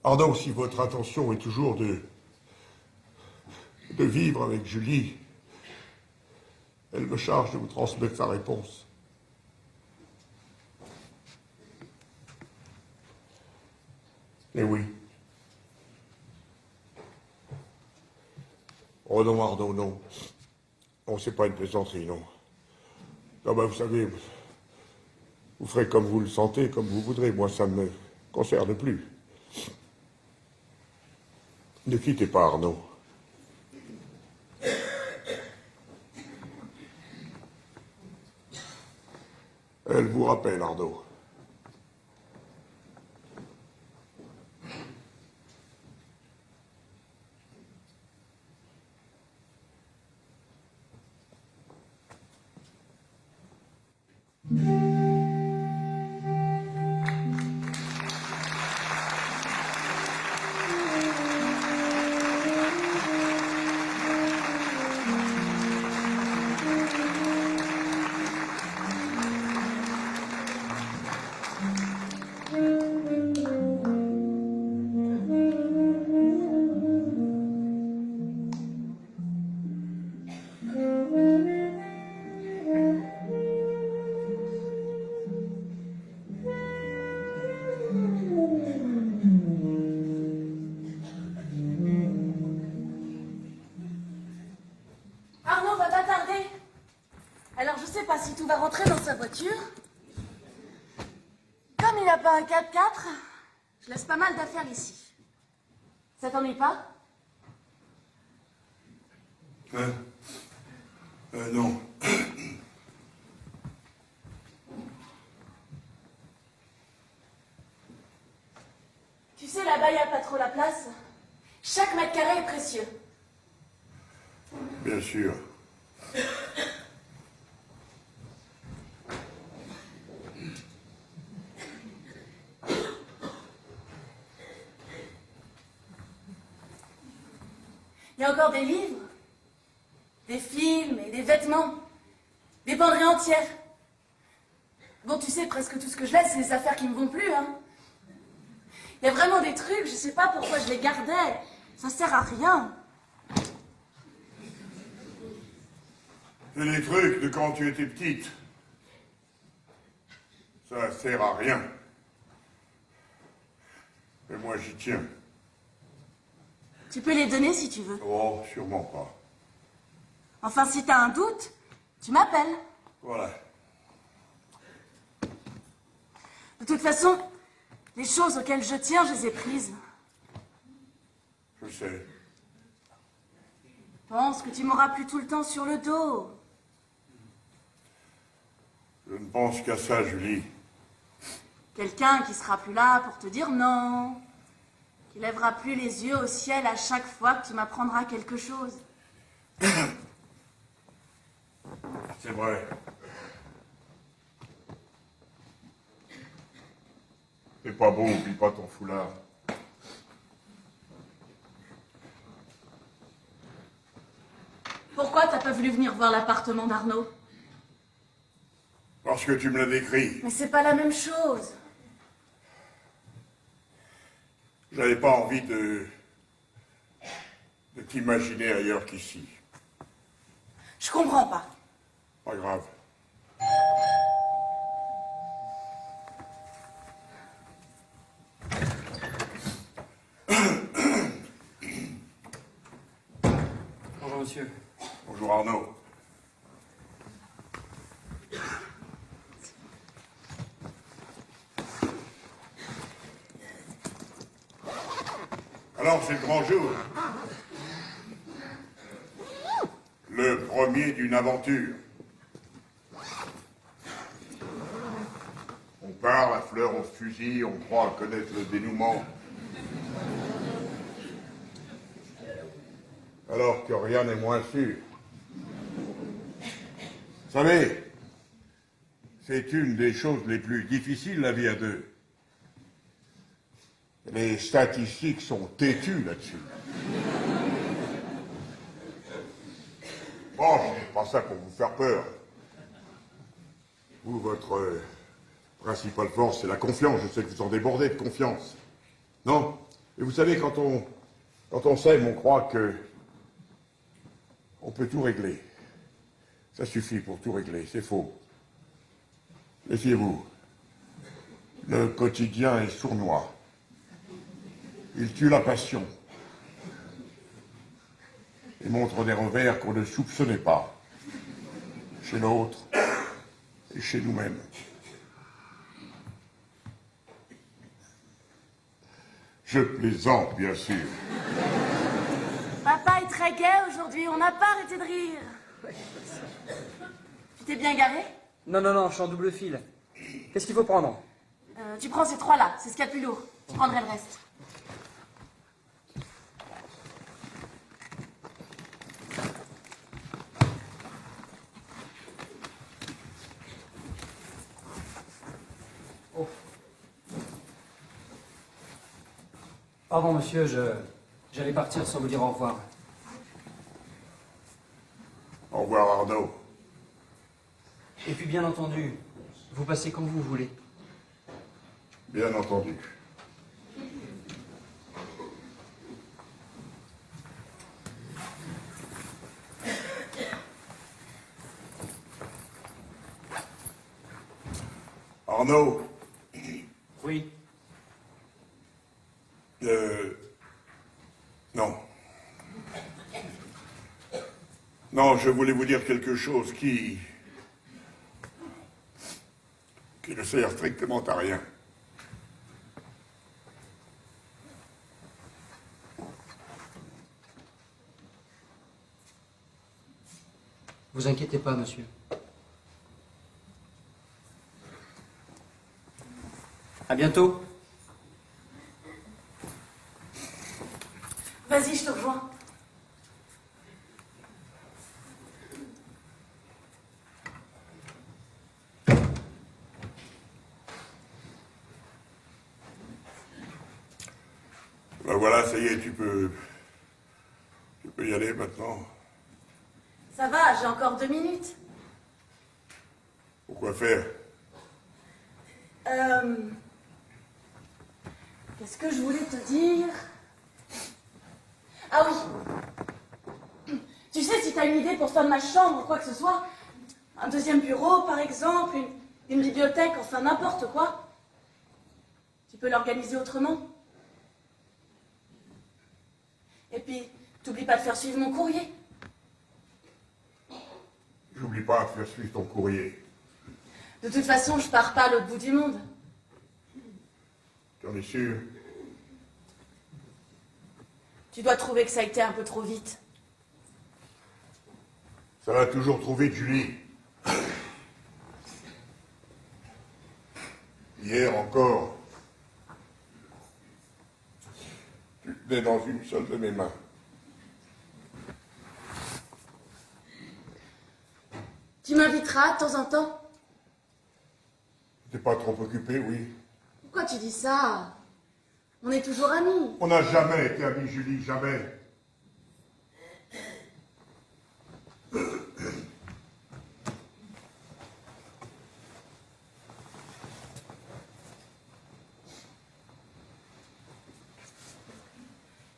Arnaud, si votre intention est toujours de vivre avec Julie, elle me charge de vous transmettre sa réponse. Eh oui. Oh non, Arnaud, non. Non, c'est pas une plaisanterie, non. Non, ben, vous savez, vous ferez comme vous le sentez, comme vous voudrez. Moi, ça ne me concerne plus. Ne quittez pas Arnaud. Elle vous rappelle, Arnaud. Arnaud va pas tarder. Alors, je sais pas si tout va rentrer dans sa voiture. Comme il n'a pas un 4x4, je laisse pas mal d'affaires ici. Ça t'ennuie pas? Non. Tu sais, là-bas, il n'y a pas trop la place. Chaque mètre carré est précieux. Bien sûr. Il y a encore des livres, des films et des vêtements, des penderies entières. Bon, tu sais, presque tout ce que je laisse, c'est les affaires qui me vont plus, hein. Il y a vraiment des trucs, je sais pas pourquoi je les gardais. Ça sert à rien. C'est des trucs de quand tu étais petite. Ça sert à rien. Mais moi, j'y tiens. Tu peux les donner si tu veux. Oh, sûrement pas. Enfin, si t'as un doute, tu m'appelles. Voilà. De toute façon, les choses auxquelles je tiens, je les ai prises. Je sais. Pense que tu m'auras plus tout le temps sur le dos. Je ne pense qu'à ça, Julie. Quelqu'un qui sera plus là pour te dire non. Qui lèvera plus les yeux au ciel à chaque fois que tu m'apprendras quelque chose. C'est vrai. C'est pas beau, oublie pas ton foulard. Pourquoi t'as pas voulu venir voir l'appartement d'Arnaud? Parce que tu me l'as décrit. Mais c'est pas la même chose. J'avais pas envie de t'imaginer ailleurs qu'ici. Je comprends pas. Pas grave. monsieur. Bonjour Arnaud. Alors c'est le grand jour. Le premier d'une aventure. On part, la fleur au fusil, on croit connaître le dénouement. Alors que rien n'est moins sûr. Vous savez, c'est une des choses les plus difficiles, la vie à deux. Les statistiques sont têtues là-dessus. Bon, je dis pas ça pour vous faire peur. Vous, votre principale force, c'est la confiance. Je sais que vous en débordez de confiance. Non? Et vous savez, quand on s'aime, on croit que on peut tout régler. Ça suffit pour tout régler, c'est faux. Méfiez-vous. Le quotidien est sournois. Il tue la passion. Il montre des revers qu'on ne soupçonnait pas. Chez l'autre et chez nous-mêmes. Je plaisante, bien sûr. Papa est très gai aujourd'hui, on n'a pas arrêté de rire. Tu t'es bien garé? Non, non, non, je suis en double fil. Qu'est-ce qu'il faut prendre? Tu prends ces trois-là, c'est ce qu'il y a de plus lourd. Je prendrai le reste. Pardon, monsieur, j'allais partir sans vous dire au revoir. Au revoir, Arnaud. Et puis, bien entendu, vous passez comme vous voulez. Bien entendu. Arnaud, Oui. non. Non, je voulais vous dire quelque chose qui ne sert strictement à rien. Vous inquiétez pas, monsieur. À bientôt. Vas-y, je te rejoins. Ben voilà, ça y est, tu peux y aller maintenant. Ça va, j'ai encore 2 minutes. Pourquoi faire? Qu'est-ce que je voulais te dire? Ah oui. Tu sais, si t'as une idée pour faire de ma chambre ou quoi que ce soit, un deuxième bureau par exemple, une bibliothèque, enfin n'importe quoi, tu peux l'organiser autrement. Et puis, t'oublies pas de faire suivre mon courrier. J'oublie pas de faire suivre ton courrier. De toute façon, je pars pas à l'autre bout du monde. Tu en es sûr? Tu dois trouver que ça a été un peu trop vite. Ça va toujours trop vite, Julie. Hier encore, tu tenais dans une seule de mes mains. Tu m'inviteras de temps en temps? T'es pas trop occupé, oui. Pourquoi tu dis ça? On est toujours amis. On n'a jamais été amis, Julie, jamais.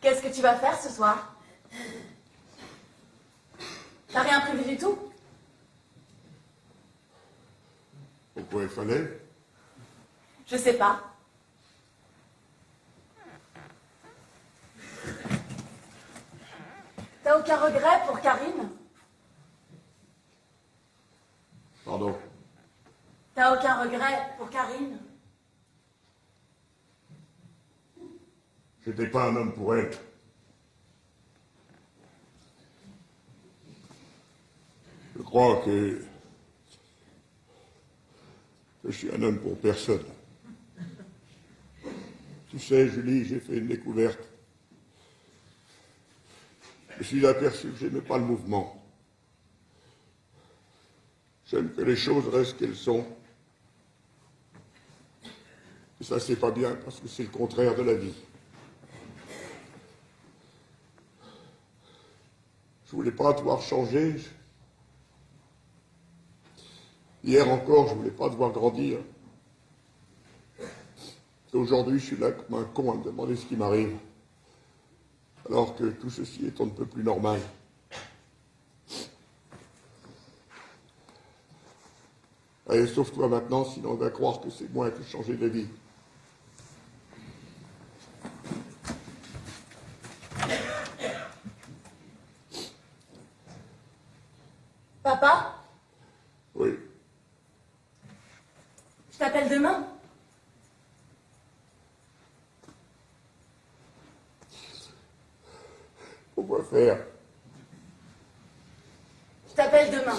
Qu'est-ce que tu vas faire ce soir? T'as rien prévu du tout? Pourquoi il fallait? Je sais pas. T'as aucun regret pour Karine? Pardon. T'as aucun regret pour Karine? J'étais pas un homme pour elle. Je crois que je suis un homme pour personne. Tu sais, Julie, j'ai fait une découverte. Je me suis aperçu que j'aimais pas le mouvement. J'aime que les choses restent qu'elles sont. Et ça, c'est pas bien, parce que c'est le contraire de la vie. Je voulais pas te voir changer. Hier encore, je voulais pas te voir grandir. Et aujourd'hui, je suis là comme un con à me demander ce qui m'arrive. Alors que tout ceci est on ne peut plus normal. Allez, sauve-toi maintenant, sinon on va croire que c'est moi qui ai changé de vie. Papa? Oui. Je t'appelle demain. Pourquoi faire? Je t'appelle demain.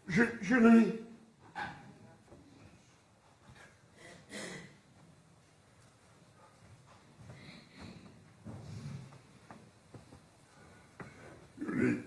Julie. Julie. Julie.